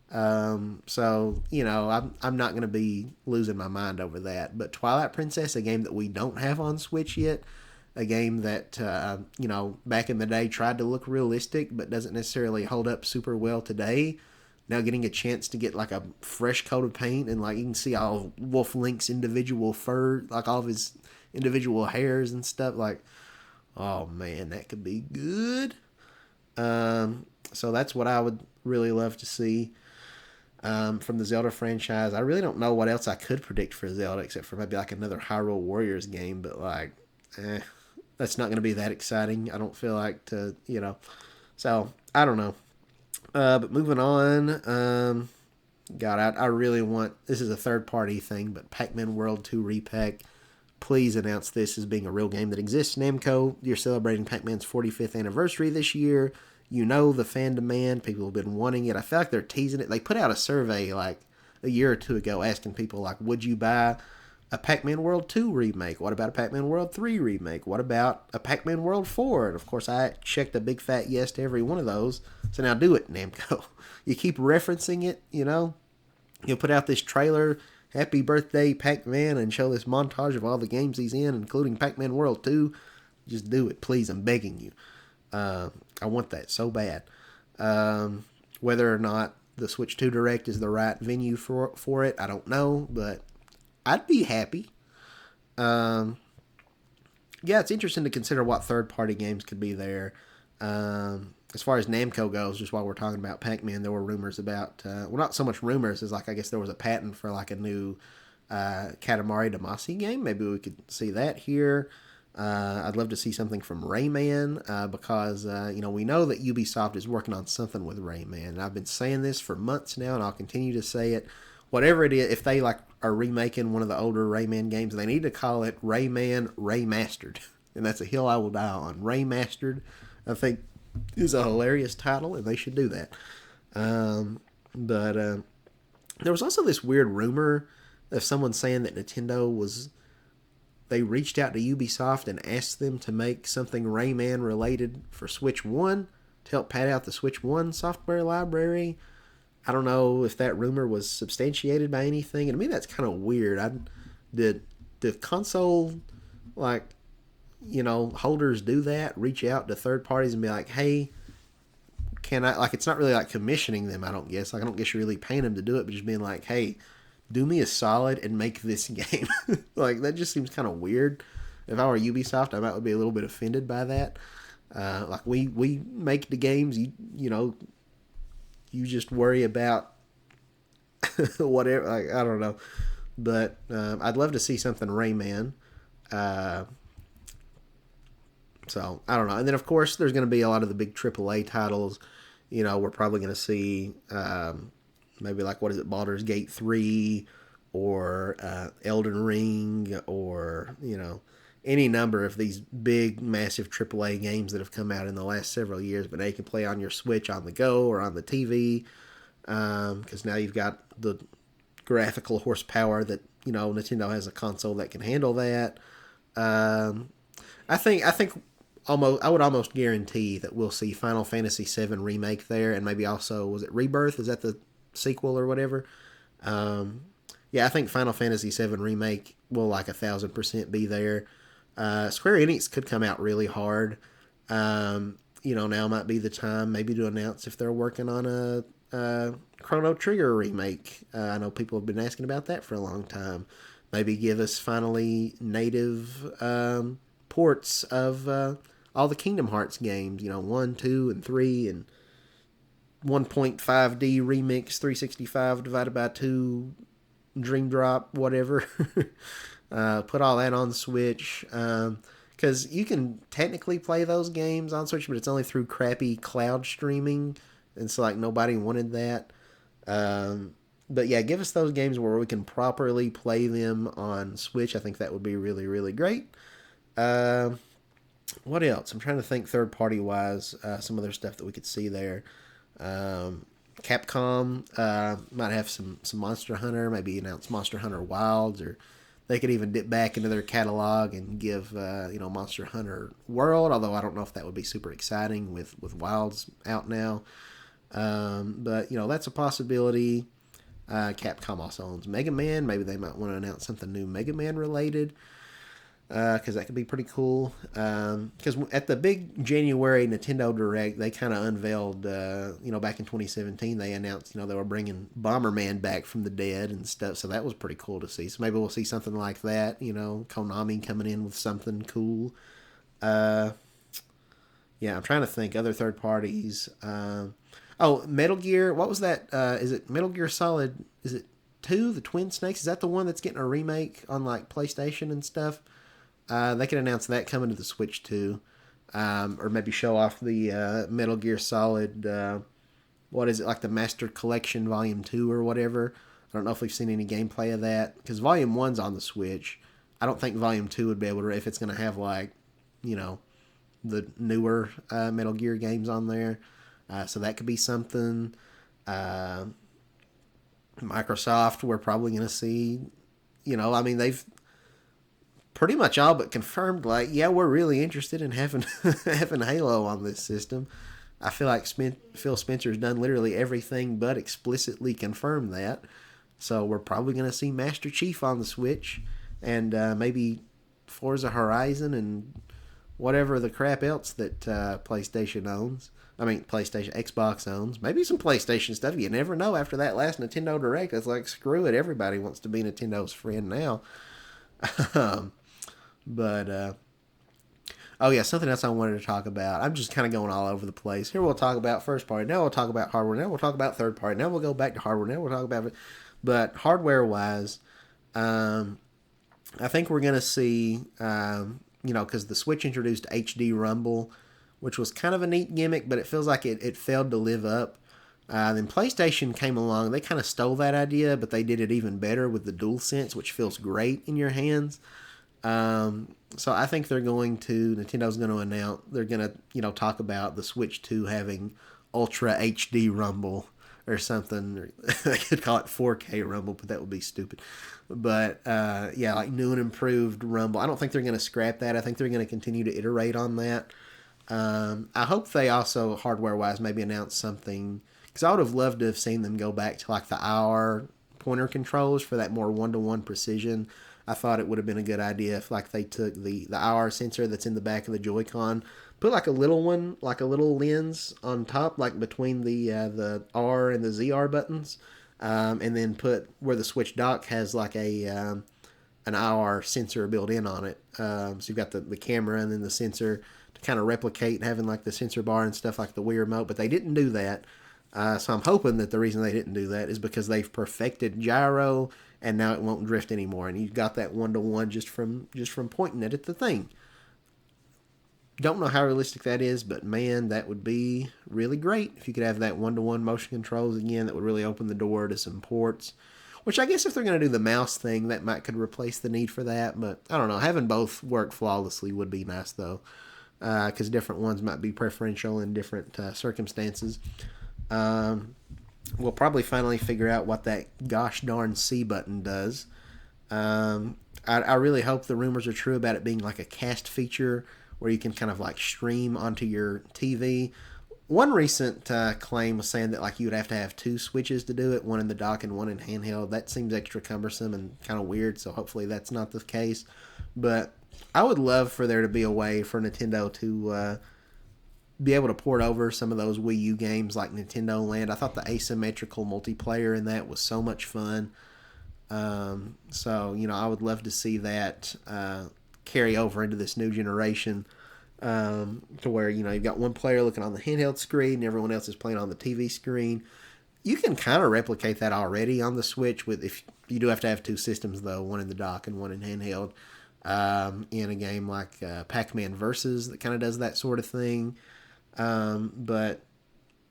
I'm not going to be losing my mind over that. But Twilight Princess, a game that we don't have on Switch yet, a game that, back in the day tried to look realistic but doesn't necessarily hold up super well today. Now getting a chance to get a fresh coat of paint and you can see all Wolf Link's individual fur, all of his individual hairs and stuff. Oh man, that could be good. So that's what I would really love to see. From the Zelda franchise. I really don't know what else I could predict for Zelda except for maybe another Hyrule Warriors game, but that's not going to be that exciting. I don't feel like so I don't know. But moving on, I really want, this is a third party thing, but Pac-Man World 2 Repack, please announce this as being a real game that exists. Namco, you're celebrating Pac-Man's 45th anniversary this year. The fan demand. People have been wanting it. I feel like they're teasing it. They put out a survey a year or two ago asking people would you buy a Pac-Man World 2 remake? What about a Pac-Man World 3 remake? What about a Pac-Man World 4? And of course I checked a big fat yes to every one of those. So now do it, Namco. You keep referencing it, You'll put out this trailer, Happy Birthday Pac-Man, and show this montage of all the games he's in, including Pac-Man World 2. Just do it, please. I'm begging you. I want that so bad. Whether or not the Switch 2 Direct is the right venue for it, I don't know, but I'd be happy. Yeah, it's interesting to consider what third-party games could be there. As far as Namco goes, just while we're talking about Pac-Man, there were rumors about, not so much rumors as I guess there was a patent for a new Katamari Damacy game. Maybe we could see that here. I'd love to see something from Rayman because, we know that Ubisoft is working on something with Rayman. And I've been saying this for months now, and I'll continue to say it. Whatever it is, if they are remaking one of the older Rayman games, they need to call it Rayman Raymastered. And that's a hill I will die on. Raymastered, I think, is a hilarious title, and they should do that. But there was also this weird rumor of someone saying that they reached out to Ubisoft and asked them to make something Rayman related for Switch 1 to help pad out the Switch 1 software library. I don't know if that rumor was substantiated by anything. And to me, that's kind of weird. Did the console, holders do that? Reach out to third parties and be like, hey, can I, it's not really commissioning them, I don't guess. I don't guess you're really paying them to do it, but just being like, hey, do me a solid and make this game. That just seems kind of weird. If I were Ubisoft, I might be a little bit offended by that. Like we make the games, you know, you just worry about whatever. Like, I don't know, but I'd love to see something Rayman. Uh, so I don't know. And then of course there's going to be a lot of the big AAA titles. You know, we're probably going to see maybe like what is it, Baldur's Gate 3 or Elden Ring, or you know, any number of these big massive AAA games that have come out in the last several years. But now you can play on your Switch on the go or on the TV, because now you've got the graphical horsepower that, you know, Nintendo has a console that can handle that. Um, I think almost I would almost guarantee that we'll see Final Fantasy VII remake there, and maybe also, was it Rebirth? Is that the sequel or whatever? Um, yeah, I think Final Fantasy VII remake will like 1,000% be there. Square Enix could come out really hard. You know, now might be the time maybe to announce if they're working on a Chrono Trigger remake. I know people have been asking about that for a long time. Maybe give us finally native ports of all the Kingdom Hearts games. You know, 1, 2, and 3, and 1.5D remix 365 divided by 2 Dream Drop, whatever. Put all that on Switch. Because you can technically play those games on Switch, but it's only through crappy cloud streaming. And so, like, nobody wanted that. But yeah, give us those games where we can properly play them on Switch. I think that would be really, really great. Uh, what else? I'm trying to think third party wise, some other stuff that we could see there. Um, Capcom might have some Monster Hunter, maybe announce Monster Hunter Wilds, or they could even dip back into their catalog and give you know, Monster Hunter World. Although I don't know if that would be super exciting with Wilds out now. But you know, that's a possibility. Capcom also owns Mega Man. Maybe they might want to announce something new Mega Man related, because that could be pretty cool. Because at the big January Nintendo Direct, they kind of unveiled, you know, back in 2017, they announced, you know, they were bringing Bomberman back from the dead and stuff. So that was pretty cool to see. So maybe we'll see something like that. You know, Konami coming in with something cool. Uh, yeah, I'm trying to think other third parties. Oh, Metal Gear. What was that? Is it Metal Gear Solid? Is it 2, the Twin Snakes? Is that the one that's getting a remake on like PlayStation and stuff? They could announce that coming to the Switch too, or maybe show off the Metal Gear Solid. What is it, like the Master Collection Volume 2 or whatever? I don't know if we've seen any gameplay of that, because Volume 1's on the Switch. I don't think Volume 2 would be able to, if it's going to have like, you know, the newer Metal Gear games on there. So that could be something. Microsoft, we're probably going to see, you know, I mean, they've pretty much all but confirmed, like, yeah, we're really interested in having having Halo on this system. I feel like Phil Spencer's done literally everything but explicitly confirm that. So we're probably going to see Master Chief on the Switch, and maybe Forza Horizon and whatever the crap else that PlayStation owns. I mean, Xbox owns. Maybe some PlayStation stuff. You never know after that last Nintendo Direct. It's like, screw it. Everybody wants to be Nintendo's friend now. um, but, oh yeah, something else I wanted to talk about. I'm just kind of going all over the place. Here we'll talk about first party. Now we'll talk about hardware. Now we'll talk about third party. Now we'll go back to hardware. Now we'll talk about it. But hardware-wise, I think we're going to see, you know, because the Switch introduced HD Rumble, which was kind of a neat gimmick, but it feels like it failed to live up. Then PlayStation came along. They kind of stole that idea, but they did it even better with the DualSense, which feels great in your hands. So I think Nintendo's going to announce, they're going to, you know, talk about the Switch 2 having Ultra HD Rumble or something. They could call it 4K Rumble, but that would be stupid. But yeah, like new and improved Rumble. I don't think they're going to scrap that. I think they're going to continue to iterate on that. I hope they also, hardware-wise, maybe announce something, because I would have loved to have seen them go back to like the IR pointer controllers for that more one-to-one precision. I thought it would have been a good idea if like they took the IR sensor that's in the back of the Joy-Con, put like a little one, like a little lens on top, like between the R and the ZR buttons, and then put where the Switch dock has like an IR sensor built in on it. So you've got the camera and then the sensor to kind of replicate having like the sensor bar and stuff like the Wii remote, but they didn't do that. So I'm hoping that the reason they didn't do that is because they've perfected gyro and now it won't drift anymore, and you've got that 1-to-1 just from pointing it at the thing. Don't know how realistic that is, but man, that would be really great if you could have that 1-to-1 motion controls again. That would really open the door to some ports. Which I guess if they're going to do the mouse thing, that could replace the need for that. But I don't know. Having both work flawlessly would be nice, though, because different ones might be preferential in different circumstances. We'll probably finally figure out what that gosh darn C button does. I really hope the rumors are true about it being like a cast feature where you can kind of like stream onto your TV. One recent claim was saying that like you would have to have two switches to do it, one in the dock and one in handheld. That seems extra cumbersome and kind of weird, so hopefully that's not the case. But I would love for there to be a way for Nintendo to be able to port over some of those Wii U games like Nintendo Land. I thought the asymmetrical multiplayer in that was so much fun. So, I would love to see that carry over into this new generation, to where, you've got one player looking on the handheld screen and everyone else is playing on the TV screen. You can kind of replicate that already on the Switch if you do have to have two systems though, one in the dock and one in handheld, in a game like Pac-Man Versus that kind of does that sort of thing. But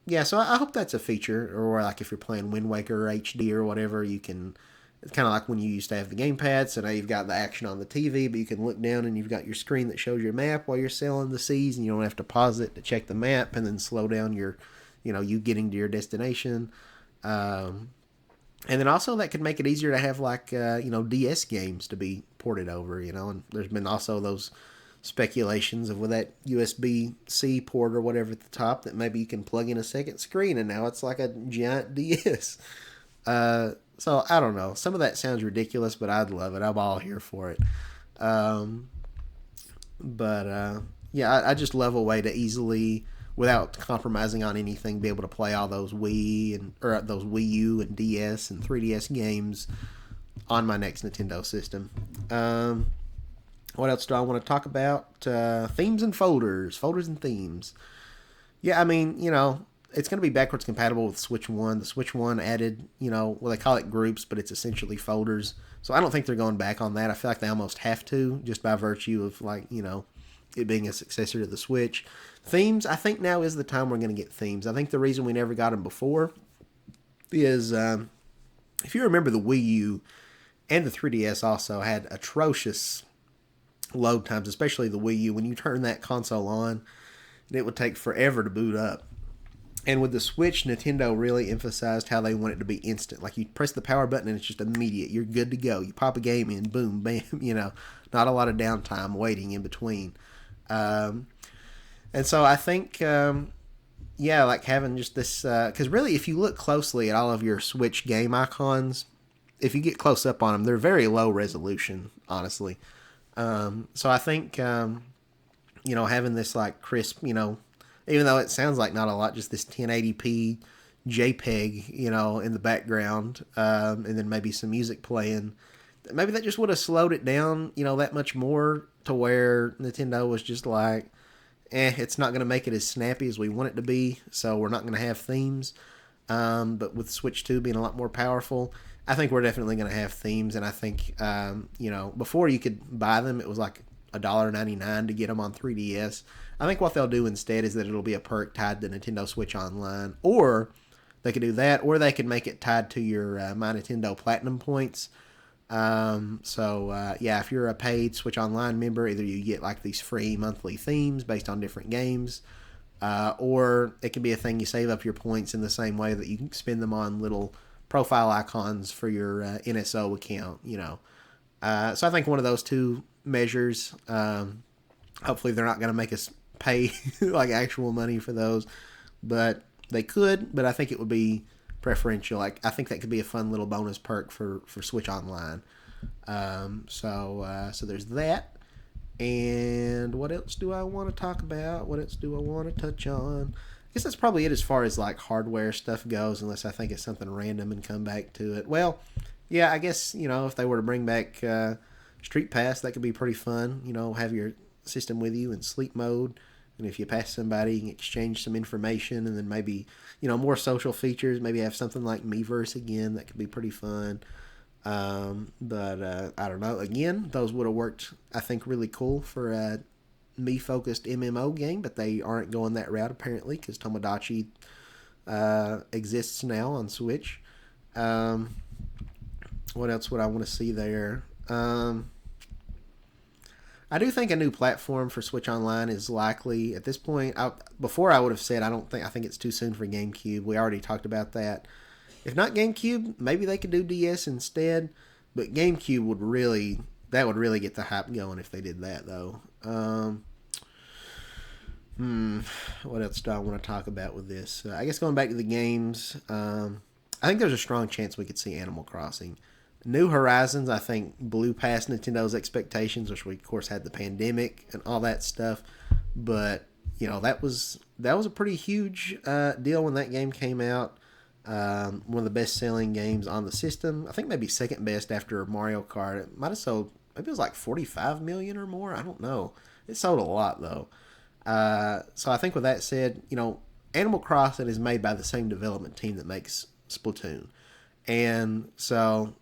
yeah, so I hope that's a feature, or like if you're playing Wind Waker HD or whatever, you can. It's kind of like when you used to have the gamepad, so now you've got the action on the TV, but you can look down and you've got your screen that shows your map while you're sailing the seas, and you don't have to pause it to check the map and then slow down you getting to your destination. And then also that could make it easier to have like, DS games to be ported over, and there's been also those speculations of with that USB-C port or whatever at the top that maybe you can plug in a second screen and now it's like a giant DS. So I don't know. Some of that sounds ridiculous, but I'd love it. I'm all here for it. I just love a way to easily, without compromising on anything, be able to play all those those Wii U and DS and 3DS games on my next Nintendo system. What else do I want to talk about? Themes and folders and themes. Yeah, I mean, it's going to be backwards compatible with Switch 1. The Switch 1 added, they call it groups, but it's essentially folders. So I don't think they're going back on that. I feel like they almost have to, just by virtue of, it being a successor to the Switch. Themes, I think now is the time we're going to get themes. I think the reason we never got them before is, if you remember, the Wii U and the 3DS also had atrocious load times, especially the Wii U. When you turn that console on, it would take forever to boot up. And with the Switch, Nintendo really emphasized how they want it to be instant. Like, you press the power button and it's just immediate. You're good to go. You pop a game in, boom, bam, not a lot of downtime waiting in between. And so I think, like having just this, because really if you look closely at all of your Switch game icons, if you get close up on them, they're very low resolution, honestly. So I think, having this like crisp, even though it sounds like not a lot, just this 1080p JPEG, in the background, and then maybe some music playing. Maybe that just would have slowed it down, that much more to where Nintendo was just like, it's not going to make it as snappy as we want it to be, so we're not going to have themes. But with Switch 2 being a lot more powerful, I think we're definitely going to have themes, and I think, before you could buy them, it was like $1.99 to get them on 3DS. I think what they'll do instead is that it'll be a perk tied to Nintendo Switch Online, or they could do that, or they could make it tied to your My Nintendo Platinum points. If you're a paid Switch Online member, either you get like these free monthly themes based on different games, or it can be a thing you save up your points in the same way that you can spend them on little profile icons for your NSO account, So I think one of those two measures, hopefully they're not going to make us pay like actual money for those, but they could. But I think it would be preferential. Like, I think that could be a fun little bonus perk for Switch Online. So there's that. And what else do I want to talk about? What else do I want to touch on? I guess that's probably it as far as like hardware stuff goes, unless I think it's something random and come back to it. Well, yeah, I guess, if they were to bring back Street Pass, that could be pretty fun. Have your system with you in sleep mode, And if you pass somebody, you can exchange some information, and then maybe, more social features. Maybe have something like Miiverse again. That could be pretty fun. But I don't know. Again, those would have worked, I think, really cool for a me-focused MMO game, but they aren't going that route apparently because Tomodachi exists now on Switch. What else would I want to see there? I do think a new platform for Switch Online is likely at this point. Before I would have said I think it's too soon for GameCube. We already talked about that. If not GameCube, maybe they could do DS instead. But GameCube would really get the hype going if they did that though. What else do I want to talk about with this? I guess going back to the games, I think there's a strong chance we could see Animal Crossing. New Horizons, I think, blew past Nintendo's expectations, which we, of course, had the pandemic and all that stuff. But, that was a pretty huge deal when that game came out. One of the best-selling games on the system. I think maybe second best after Mario Kart. It might have sold, maybe it was like 45 million or more. I don't know. It sold a lot, though. So I think with that said, Animal Crossing is made by the same development team that makes Splatoon. And so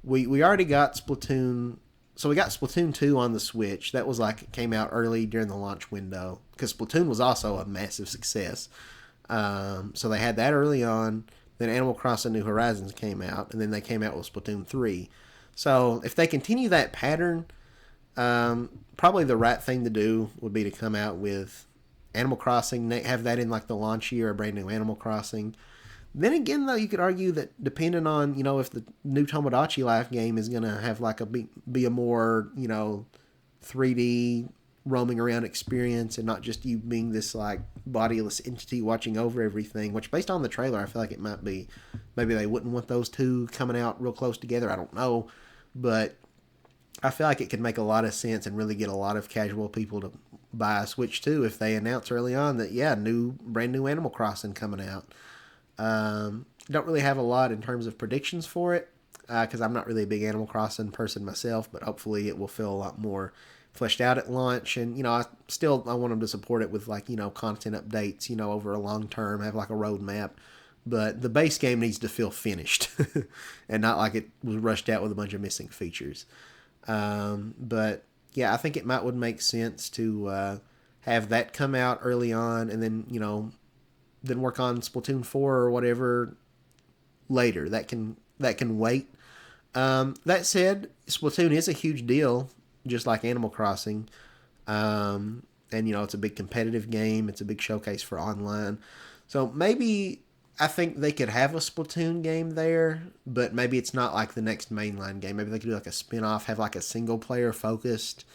we already got Splatoon. So we got Splatoon 2 on the Switch. That was it came out early during the launch window because Splatoon was also a massive success. So they had that early on. Then Animal Crossing New Horizons came out, and then they came out with Splatoon 3. So if they continue that pattern, probably the right thing to do would be to come out with Animal Crossing, have that in the launch year, a brand new Animal Crossing. Then again, though, you could argue that depending on, if the new Tomodachi Life game is going to have be a more, 3D roaming around experience and not just you being this bodiless entity watching over everything, which based on the trailer, I feel like it might be, maybe they wouldn't want those two coming out real close together. I don't know. But I feel like it could make a lot of sense and really get a lot of casual people to buy a Switch 2 if they announce early on that, brand new Animal Crossing coming out. Don't really have a lot in terms of predictions for it because I'm not really a big Animal Crossing person myself, but hopefully it will feel a lot more fleshed out at launch. And, I want them to support it with content updates, over a long term, have a roadmap. But the base game needs to feel finished and not like it was rushed out with a bunch of missing features. But yeah, I think it would make sense to have that come out early on and then, then work on Splatoon 4 or whatever later. That can wait. That said, Splatoon is a huge deal, just like Animal Crossing. And, it's a big competitive game. It's a big showcase for online. So maybe I think they could have a Splatoon game there, but maybe it's not the next mainline game. Maybe they could do a spin-off, have a single-player focused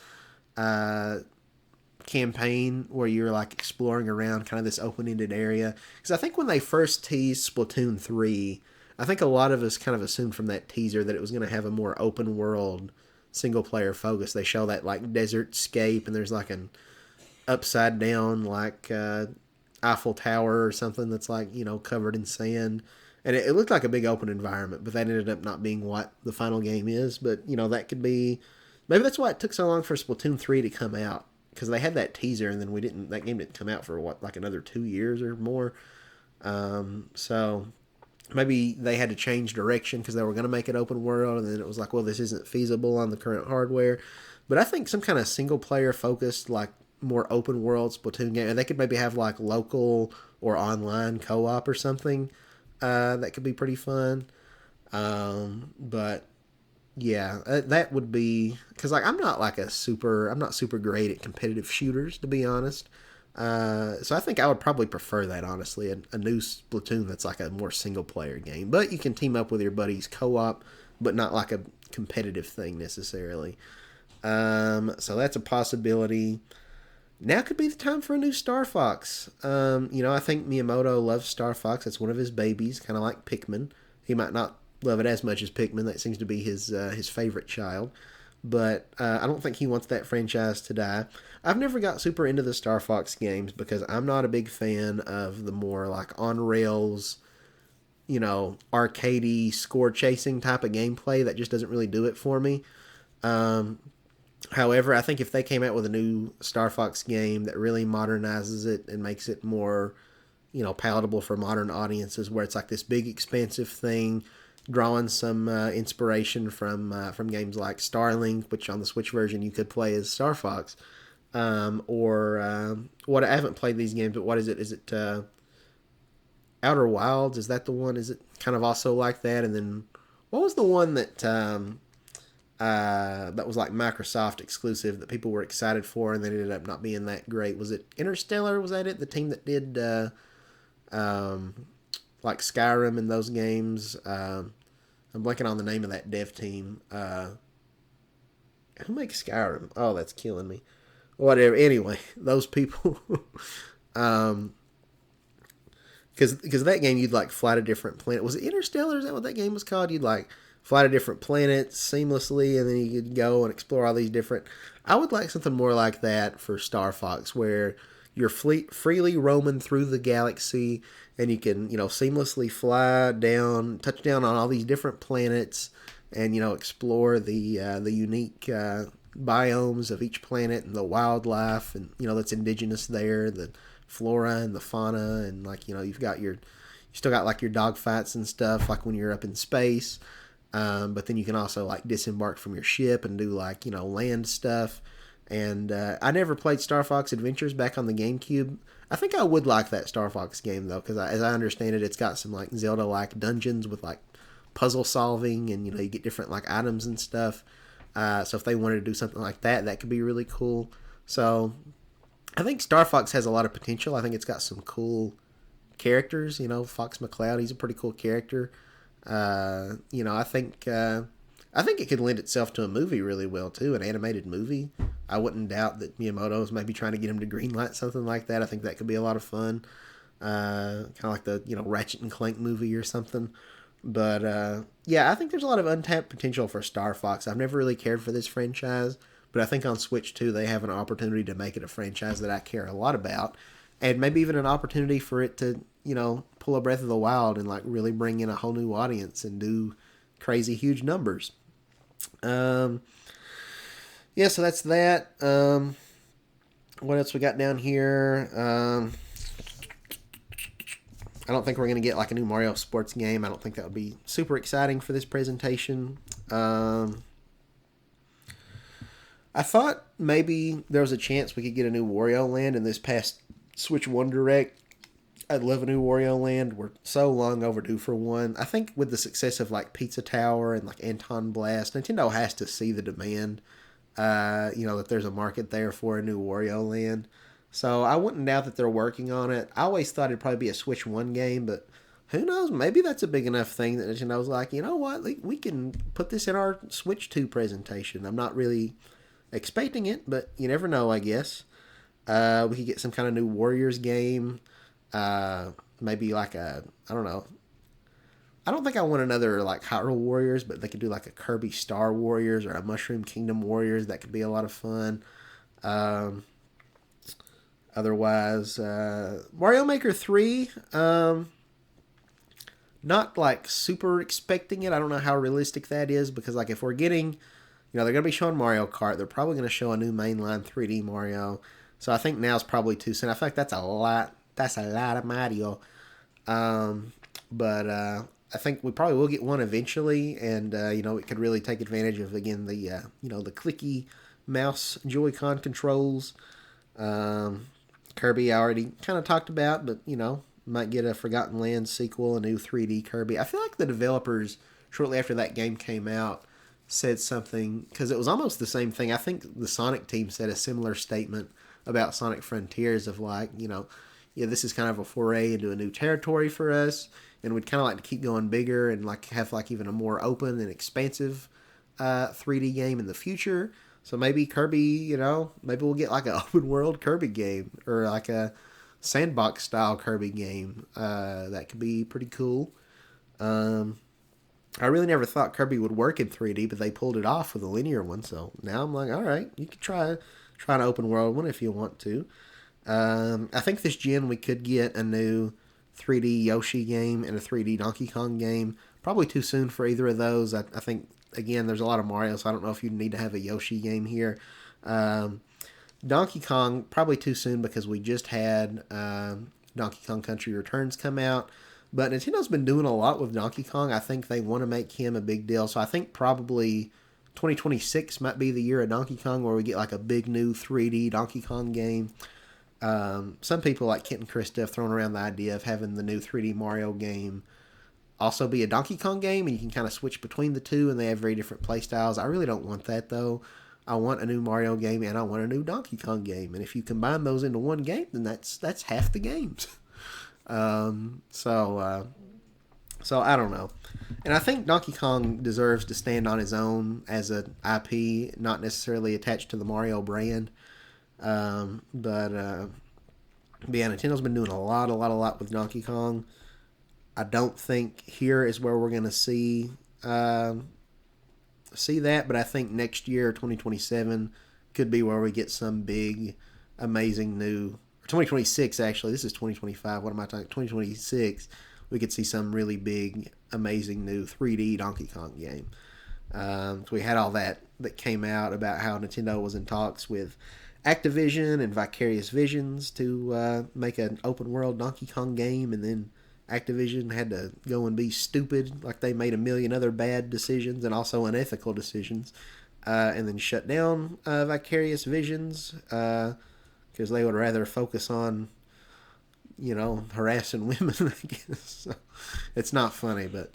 campaign where you're exploring around kind of this open-ended area. Because I think when they first teased Splatoon 3, I think a lot of us kind of assumed from that teaser that it was going to have a more open-world single-player focus. They show that desert scape, and there's an upside-down Eiffel Tower or something that's covered in sand. And it looked like a big open environment, but that ended up not being what the final game is. But, that could be... Maybe that's why it took so long for Splatoon 3 to come out. Because they had that teaser and then that game didn't come out for another 2 years or more. So maybe they had to change direction because they were going to make it open world. And then it was well, this isn't feasible on the current hardware. But I think some kind of single player focused, more open world Splatoon game. And they could maybe have local or online co-op or something. That could be pretty fun. But yeah, that would be because I'm not I'm not super great at competitive shooters, to be honest. So I think I would probably prefer that, honestly, a new Splatoon that's a more single player game, but you can team up with your buddies co-op, but not a competitive thing necessarily. So that's a possibility. Now could be the time for a new Star Fox. I think Miyamoto loves Star Fox. That's one of his babies, kind of like Pikmin. He might not love it as much as Pikmin. That seems to be his favorite child. But I don't think he wants that franchise to die. I've never got super into the Star Fox games because I'm not a big fan of the more on rails, arcadey score chasing type of gameplay. That just doesn't really do it for me. However, I think if they came out with a new Star Fox game that really modernizes it and makes it more, palatable for modern audiences, where it's like this big expansive thing, drawing some inspiration from games like Starlink, which on the Switch version you could play as Star Fox, or what I haven't played these games, but what is it? Is it Outer Wilds? Is that the one? Is it kind of also like that? And then what was the one that was like Microsoft exclusive that people were excited for and then ended up not being that great? Was it Interstellar? Was that it? The team that did like Skyrim and those games. I'm blanking on the name of that dev team. Who makes Skyrim? Oh, that's killing me. Whatever. Anyway, those people. um, because that game you'd like fly to different planets. Was it Interstellar? Is that what that game was called? You'd like fly to different planets seamlessly, and then you could go and explore all these different. I would like something more like that for Star Fox, where you're freely roaming through the galaxy, and you can seamlessly fly down, touch down on all these different planets, and explore the unique biomes of each planet and the wildlife and that's indigenous there, the flora and the fauna, and like you've got you still got like your dog fights and stuff like when you're up in space, but then you can also like disembark from your ship and do like land stuff. And I never played Star Fox Adventures back on the GameCube. I think I would like that Star Fox game though, because as I understand it, it's got some like Zelda like dungeons with like puzzle solving, and you get different like items and stuff. So if they wanted to do something like that, that could be really cool. So I think Star Fox has a lot of potential. I think it's got some cool characters. Fox McCloud, he's a pretty cool character. I think it could lend itself to a movie really well too, an animated movie. I wouldn't doubt that Miyamoto is maybe trying to get him to greenlight something like that. I think that could be a lot of fun. Kind of like the Ratchet and Clank movie or something. But yeah, I think there's a lot of untapped potential for Star Fox. I've never really cared for this franchise, but I think on Switch 2 they have an opportunity to make it a franchise that I care a lot about, and maybe even an opportunity for it to pull a Breath of the Wild and like really bring in a whole new audience and do crazy huge numbers. Yeah, so that's that. What else we got down here? I don't think we're going to get like a new Mario sports game. I don't think that would be super exciting for this presentation. I thought maybe there was a chance we could get a new Wario Land in this past Switch 1 Direct. I'd love a new Wario Land. We're so long overdue for one. I think with the success of like Pizza Tower and like Anton Blast, Nintendo has to see the demand. That there's a market there for a new Wario Land. So I wouldn't doubt that they're working on it. I always thought it'd probably be a Switch 1 game, but who knows? Maybe that's a big enough thing that Nintendo's like, you know what? We can put this in our Switch 2 presentation. I'm not really expecting it, but you never know, I guess. We could get some kind of new Warriors game. Maybe like I don't know. I don't think I want another like Hyrule Warriors, but they could do like a Kirby Star Warriors or a Mushroom Kingdom Warriors. That could be a lot of fun. Otherwise, Mario Maker 3, not like super expecting it. I don't know how realistic that is, because like if we're getting, they're going to be showing Mario Kart. They're probably going to show a new mainline 3D Mario. So I think now's probably too soon. I feel like that's a lot. That's a lot of Mario. But I think we probably will get one eventually, and it could really take advantage of again the the clicky mouse Joy-Con controls. Kirby I already kind of talked about, but might get a Forgotten Lands sequel, a new 3D Kirby. I feel like the developers shortly after that game came out said something, because it was almost the same thing. I think the Sonic team said a similar statement about Sonic Frontiers of like, this is kind of a foray into a new territory for us, and we'd kind of like to keep going bigger and like have like even a more open and expansive 3D game in the future. So maybe Kirby, maybe we'll get like an open world Kirby game or like a sandbox style Kirby game. That could be pretty cool. I really never thought Kirby would work in 3D, but they pulled it off with a linear one. So now I'm like, all right, you could try an open world one if you want to. I think this gen we could get a new 3D Yoshi game and a 3D Donkey Kong game. probably too soon for either of those. I think, again, there's a lot of Mario, so I don't know if you need to have a Yoshi game here. Um, Donkey Kong, probably too soon because we just had Donkey Kong Country Returns come out. But Nintendo's been doing a lot with Donkey Kong. I think they want to make him a big deal. So I think probably 2026 might be the year of Donkey Kong where we get like a big new 3D Donkey Kong game. Some people like Kent and Krista have thrown around the idea of having the new 3D Mario game also be a Donkey Kong game, and you can kind of switch between the two, and they have very different play styles. I really don't want that, though. I want a new Mario game, and I want a new Donkey Kong game. And if you combine those into one game, then that's half the games. So I don't know. And I think Donkey Kong deserves to stand on his own as an IP, not necessarily attached to the Mario brand. But yeah, Nintendo's been doing a lot with Donkey Kong. I don't think here is where we're going to see that, but I think next year, 2027, could be where we get some big, amazing new... 2026, actually. This is 2025. What am I talking? 2026, we could see some really big, amazing new 3D Donkey Kong game. So we had all that came out about how Nintendo was in talks with Activision and Vicarious Visions to make an open world Donkey Kong game, and then Activision had to go and be stupid, like they made a million other bad decisions and also unethical decisions, and then shut down Vicarious Visions because they would rather focus on, harassing women, I guess. So, it's not funny, but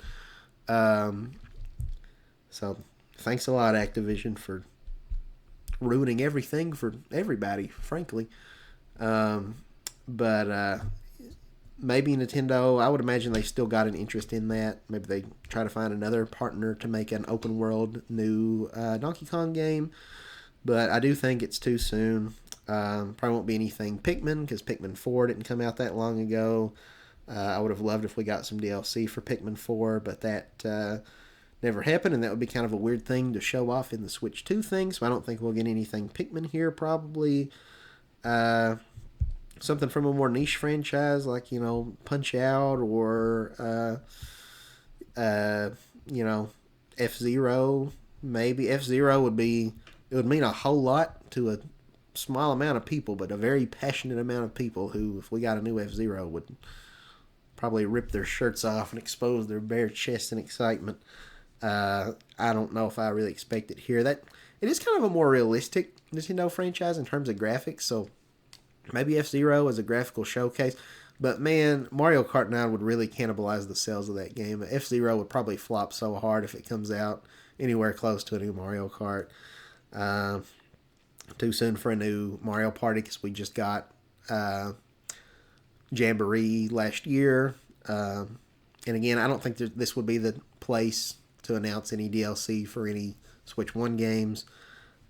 so thanks a lot, Activision, for ruining everything for everybody, frankly. But maybe Nintendo, I would imagine they still got an interest in that. Maybe they try to find another partner to make an open world new Donkey Kong game. But I do think it's too soon. Probably won't be anything Pikmin, because Pikmin 4 didn't come out that long ago. I would have loved if we got some DLC for Pikmin 4, but that never happened, and that would be kind of a weird thing to show off in the Switch 2 thing, so I don't think we'll get anything Pikmin here, probably. Something from a more niche franchise, like, Punch-Out, or, F-Zero, maybe. F-Zero would mean a whole lot to a small amount of people, but a very passionate amount of people who, if we got a new F-Zero, would probably rip their shirts off and expose their bare chests in excitement. I don't know if I really expect it here. That it is kind of a more realistic Nintendo franchise in terms of graphics, so maybe F-Zero is a graphical showcase. But man, Mario Kart 9 would really cannibalize the sales of that game. F-Zero would probably flop so hard if it comes out anywhere close to a new Mario Kart. Too soon for a new Mario Party because we just got Jamboree last year. And again, I don't think this would be the place to announce any DLC for any Switch 1 games.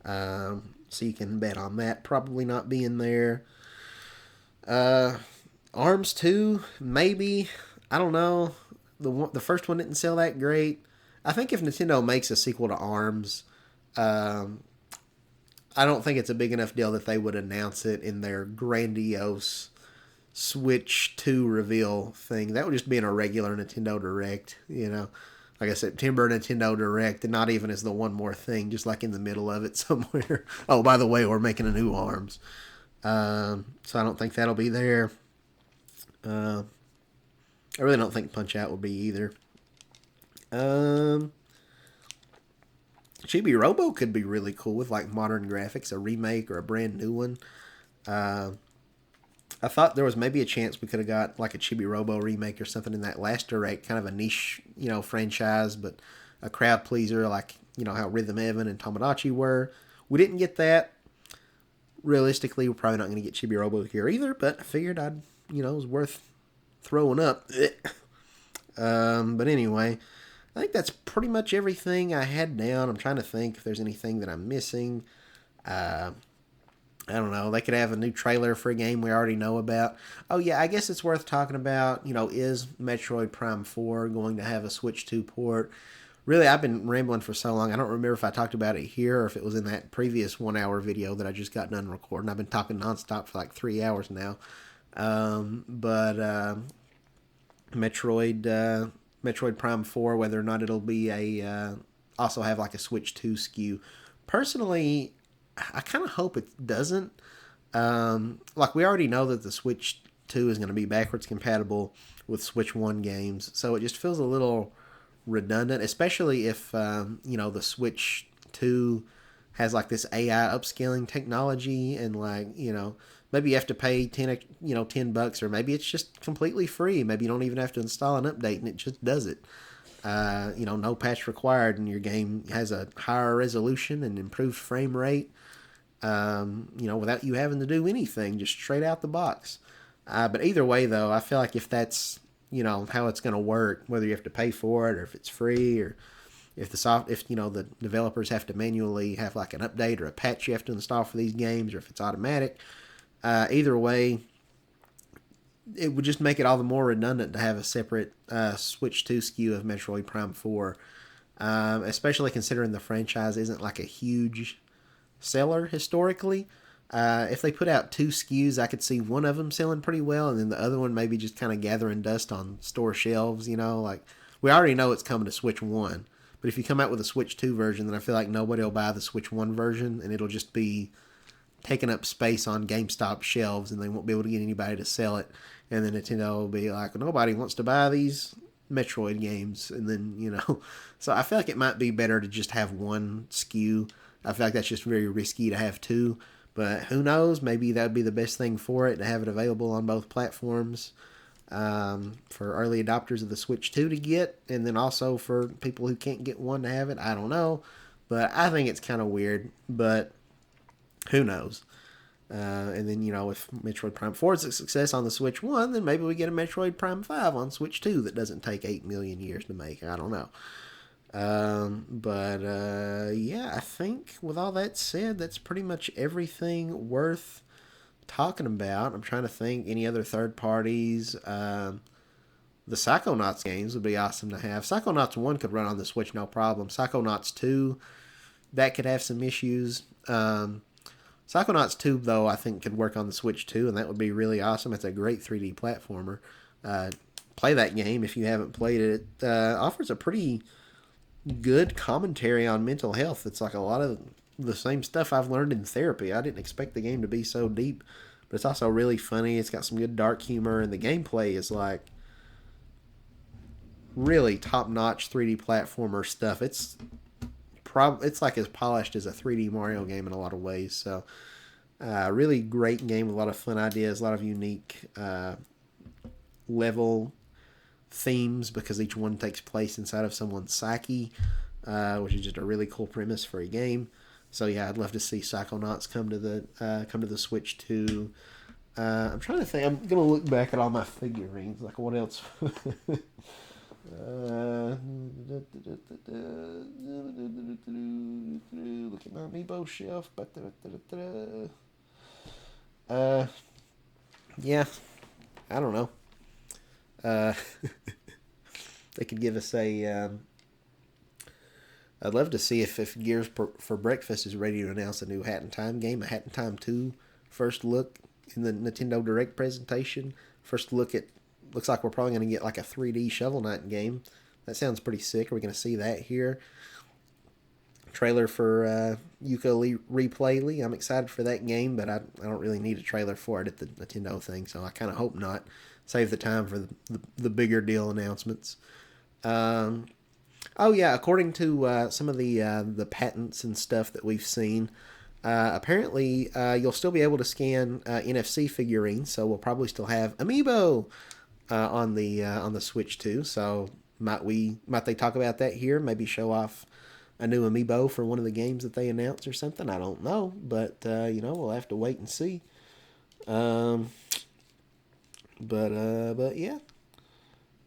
So you can bet on that probably not being there. ARMS 2, maybe. I don't know. The first one didn't sell that great. I think if Nintendo makes a sequel to ARMS, I don't think it's a big enough deal that they would announce it in their grandiose Switch 2 reveal thing. That would just be in a regular Nintendo Direct, like a September Nintendo Direct, and not even as the one more thing, just like in the middle of it somewhere. Oh, by the way, we're making a new ARMS. So I don't think that'll be there. I really don't think Punch-Out will be either. Chibi Robo could be really cool with like modern graphics, a remake or a brand new one. I thought there was maybe a chance we could have got like a Chibi Robo remake or something in that last Direct, kind of a niche, franchise, but a crowd pleaser like, how Rhythm Heaven and Tomodachi were. We didn't get that. Realistically, we're probably not going to get Chibi Robo here either, but I figured it was worth throwing up. But anyway, I think that's pretty much everything I had down. I'm trying to think if there's anything that I'm missing. I don't know. They could have a new trailer for a game we already know about. Oh, yeah, I guess it's worth talking about, is Metroid Prime 4 going to have a Switch 2 port? Really, I've been rambling for so long. I don't remember if I talked about it here or if it was in that previous 1 hour video that I just got done recording. I've been talking nonstop for like 3 hours now. But Metroid Metroid Prime 4, whether or not it'll be also have like a Switch 2 SKU. Personally, I kind of hope it doesn't. Like we already know that the Switch 2 is going to be backwards compatible with Switch 1 games, so it just feels a little redundant, especially if the Switch 2 has like this AI upscaling technology, and like maybe you have to pay $10, or maybe it's just completely free. Maybe you don't even have to install an update, and it just does it. No patch required, and your game has a higher resolution and improved frame rate. Without you having to do anything, just straight out the box. But either way, though, I feel like if that's how it's going to work, whether you have to pay for it or if it's free, or if the developers have to manually have like an update or a patch you have to install for these games, or if it's automatic, either way, it would just make it all the more redundant to have a separate Switch 2 SKU of Metroid Prime 4, especially considering the franchise isn't like a huge seller historically. If they put out two SKUs, I could see one of them selling pretty well, and then the other one maybe just kind of gathering dust on store shelves. Like we already know it's coming to Switch 1, but if you come out with a Switch 2 version, then I feel like nobody will buy the Switch 1 version, and it'll just be taking up space on GameStop shelves, and they won't be able to get anybody to sell it. And then Nintendo will be like, well, nobody wants to buy these Metroid games, and then so I feel like it might be better to just have one SKU. I feel like that's just very risky to have two. But who knows? Maybe that would be the best thing for it, to have it available on both platforms for early adopters of the Switch 2 to get, and then also for people who can't get one to have it. I don't know. But I think it's kind of weird. But who knows? And then, if Metroid Prime 4 is a success on the Switch 1, then maybe we get a Metroid Prime 5 on Switch 2 that doesn't take 8 million years to make. I don't know. Yeah, I think with all that said, that's pretty much everything worth talking about. I'm trying to think any other third parties. The Psychonauts games would be awesome to have. Psychonauts 1 could run on the Switch no problem. Psychonauts 2, that could have some issues. Psychonauts 2, though, I think could work on the Switch 2, and that would be really awesome. It's a great 3D platformer. Play that game if you haven't played it. It offers a pretty good commentary on mental health. It's like a lot of the same stuff I've learned in therapy. I didn't expect the game to be so deep, but it's also really funny. It's got some good dark humor, and the gameplay is like really top-notch 3D platformer stuff. It's like as polished as a 3D Mario game in a lot of ways. So, really great game with a lot of fun ideas, a lot of unique level themes, because each one takes place inside of someone's psyche, which is just a really cool premise for a game. So yeah, I'd love to see Psychonauts come to the Switch 2. I'm trying to think. I'm gonna look back at all my figurines. Like what else? Look at my amiibo shelf. Yeah, I don't know. They could give us a. I'd love to see if Gears for Breakfast is ready to announce a new Hat in Time game, a Hat in Time 2 first look in the Nintendo Direct presentation. First look at, looks like we're probably going to get like a 3D Shovel Knight game. That sounds pretty sick. Are we going to see that here? Trailer for Yooka Replay. I'm excited for that game, but I don't really need a trailer for it at the Nintendo thing, so I kind of hope not. Save the time for the bigger deal announcements. Oh yeah, according to some of the patents and stuff that we've seen, apparently you'll still be able to scan NFC figurines, so we'll probably still have Amiibo on the Switch too. So might they talk about that here? Maybe show off a new Amiibo for one of the games that they announced or something. I don't know, but we'll have to wait and see. But yeah,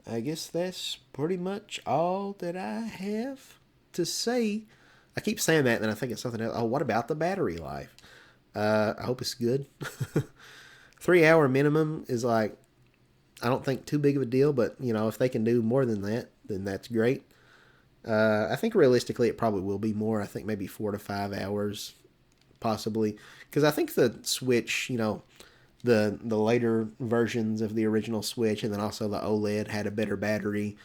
I guess that's pretty much all that I have to say. I keep saying that, and then I think it's something else. Oh, what about the battery life? I hope it's good. 3-hour minimum is like, I don't think too big of a deal, but if they can do more than that, then that's great. I think realistically it probably will be more. I think maybe 4 to 5 hours, possibly, because I think the Switch, the later versions of the original Switch, and then also the OLED had a better battery.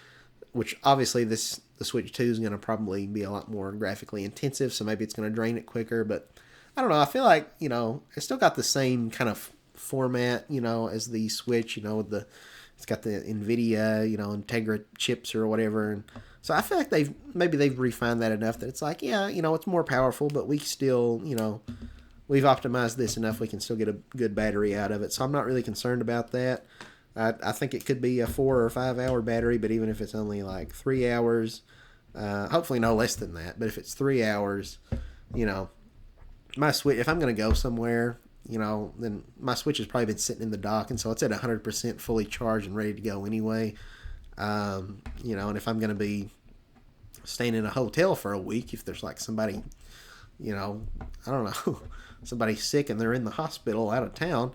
which obviously the Switch 2 is going to probably be a lot more graphically intensive, so maybe it's going to drain it quicker. But I don't know. I feel like, it's still got the same kind of format, as the Switch, with it's got the NVIDIA, Integra chips or whatever. And so I feel like they've refined that enough that it's like, yeah, it's more powerful, but we still, we've optimized this enough we can still get a good battery out of it. So I'm not really concerned about that. I think it could be a 4 or 5 hour battery, but even if it's only like 3 hours, hopefully no less than that. But if it's 3 hours, my Switch, if I'm going to go somewhere, then my Switch has probably been sitting in the dock, and so it's at 100% fully charged and ready to go anyway. And if I'm going to be staying in a hotel for a week, if there's like somebody, I don't know, somebody's sick and they're in the hospital out of town,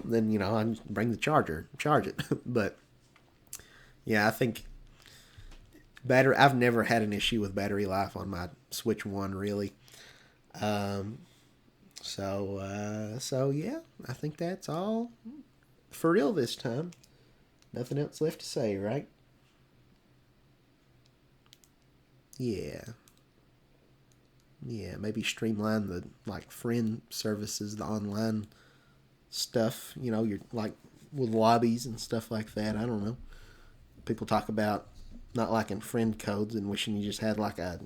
then, I bring the charger, charge it. But, yeah, I think I've never had an issue with battery life on my Switch 1, really. So yeah, I think that's all for real this time. Nothing else left to say, right? Yeah. Yeah, maybe streamline the, friend services, the online stuff, you're like with lobbies and stuff like that. I don't know. People talk about not liking friend codes and wishing you just had like a,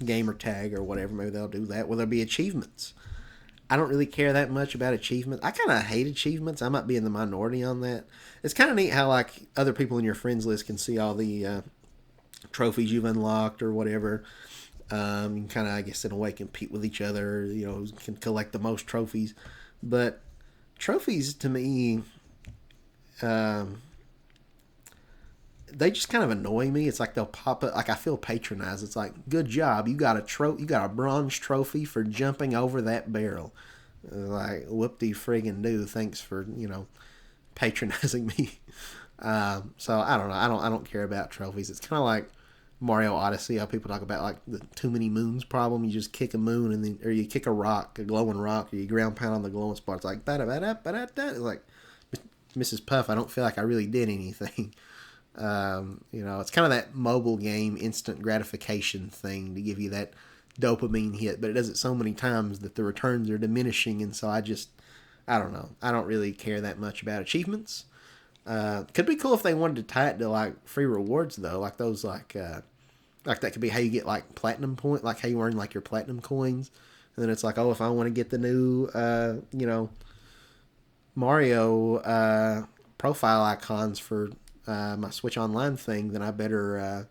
gamer tag or whatever. Maybe they'll do that. Will there be achievements? I don't really care that much about achievements. I kind of hate achievements. I might be in the minority on that. It's kind of neat how like other people in your friends list can see all the trophies you've unlocked or whatever. You can kind of, I guess, in a way, compete with each other. Who can collect the most trophies. But trophies, to me, they just kind of annoy me. It's like they'll pop up. Like, I feel patronized. It's like, good job. You got a bronze trophy for jumping over that barrel. Like, whoop-de-friggin' do. Thanks for, patronizing me. So, I don't know. I don't care about trophies. It's kind of like Mario Odyssey, how people talk about like the too many moons problem. You just kick a moon and then, or you kick a rock, a glowing rock, or you ground pound on the glowing spot. It's like It's like, Mrs. Puff, I don't feel like I really did anything. It's kind of that mobile game instant gratification thing to give you that dopamine hit, but it does it so many times that the returns are diminishing, and so I don't know. I don't really care that much about achievements. Could be cool if they wanted to tie it to like free rewards though, like those like that could be how you get like platinum point, like how you earn like your platinum coins, and then it's like, oh, if I want to get the new Mario profile icons for my Switch Online thing, then I better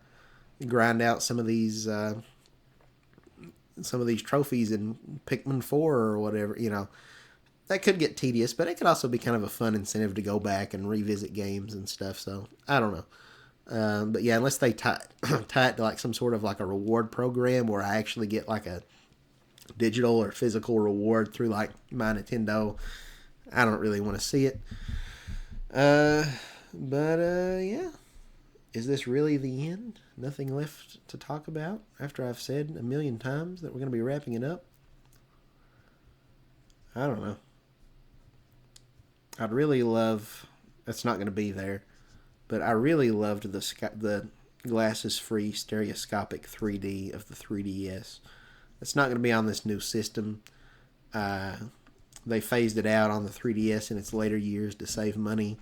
grind out some of these trophies in Pikmin 4 or whatever. That could get tedious, but it could also be kind of a fun incentive to go back and revisit games and stuff. So I don't know. But yeah, unless they tie it to like some sort of like a reward program where I actually get like a digital or physical reward through like my Nintendo, I don't really want to see it. But yeah. Is this really the end? Nothing left to talk about after I've said a million times that we're going to be wrapping it up? I don't know. I'd really love... That's not going to be there. But I really loved the glasses-free stereoscopic 3D of the 3DS. It's not going to be on this new system. They phased it out on the 3DS in its later years to save money.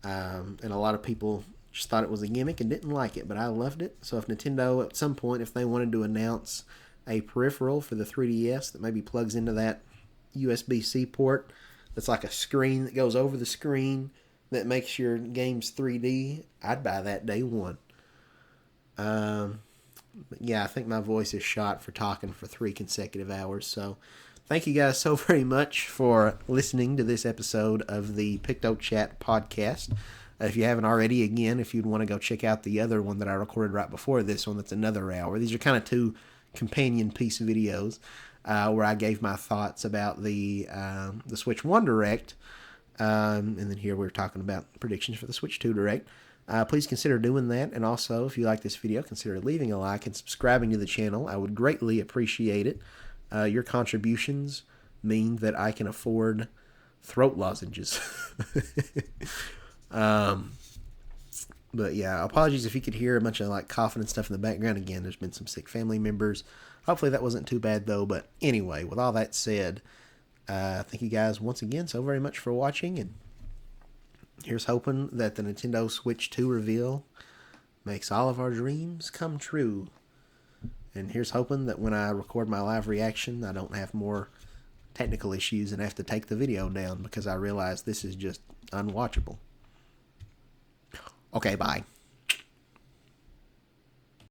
And a lot of people just thought it was a gimmick and didn't like it, but I loved it. So if Nintendo, at some point, if they wanted to announce a peripheral for the 3DS that maybe plugs into that USB-C port, that's like a screen that goes over the screen that makes your games 3D, I'd buy that day one. But yeah, I think my voice is shot for talking for 3 consecutive hours. So thank you guys so very much for listening to this episode of the Picto Chat podcast. If you haven't already, again, if you'd want to go check out the other one that I recorded right before this one, that's another hour. These are kind of 2 companion piece videos where I gave my thoughts about the Switch 1 Direct. And then here we're talking about predictions for the Switch 2 Direct. Please consider doing that. And also, if you like this video, consider leaving a like and subscribing to the channel. I would greatly appreciate it. Your contributions mean that I can afford throat lozenges. But yeah, apologies if you could hear a bunch of like coughing and stuff in the background. Again, there's been some sick family members. Hopefully that wasn't too bad though. But anyway, with all that said, thank you guys once again so very much for watching. And here's hoping that the Nintendo Switch 2 reveal makes all of our dreams come true. And here's hoping that when I record my live reaction, I don't have more technical issues and have to take the video down because I realize this is just unwatchable. Okay, bye.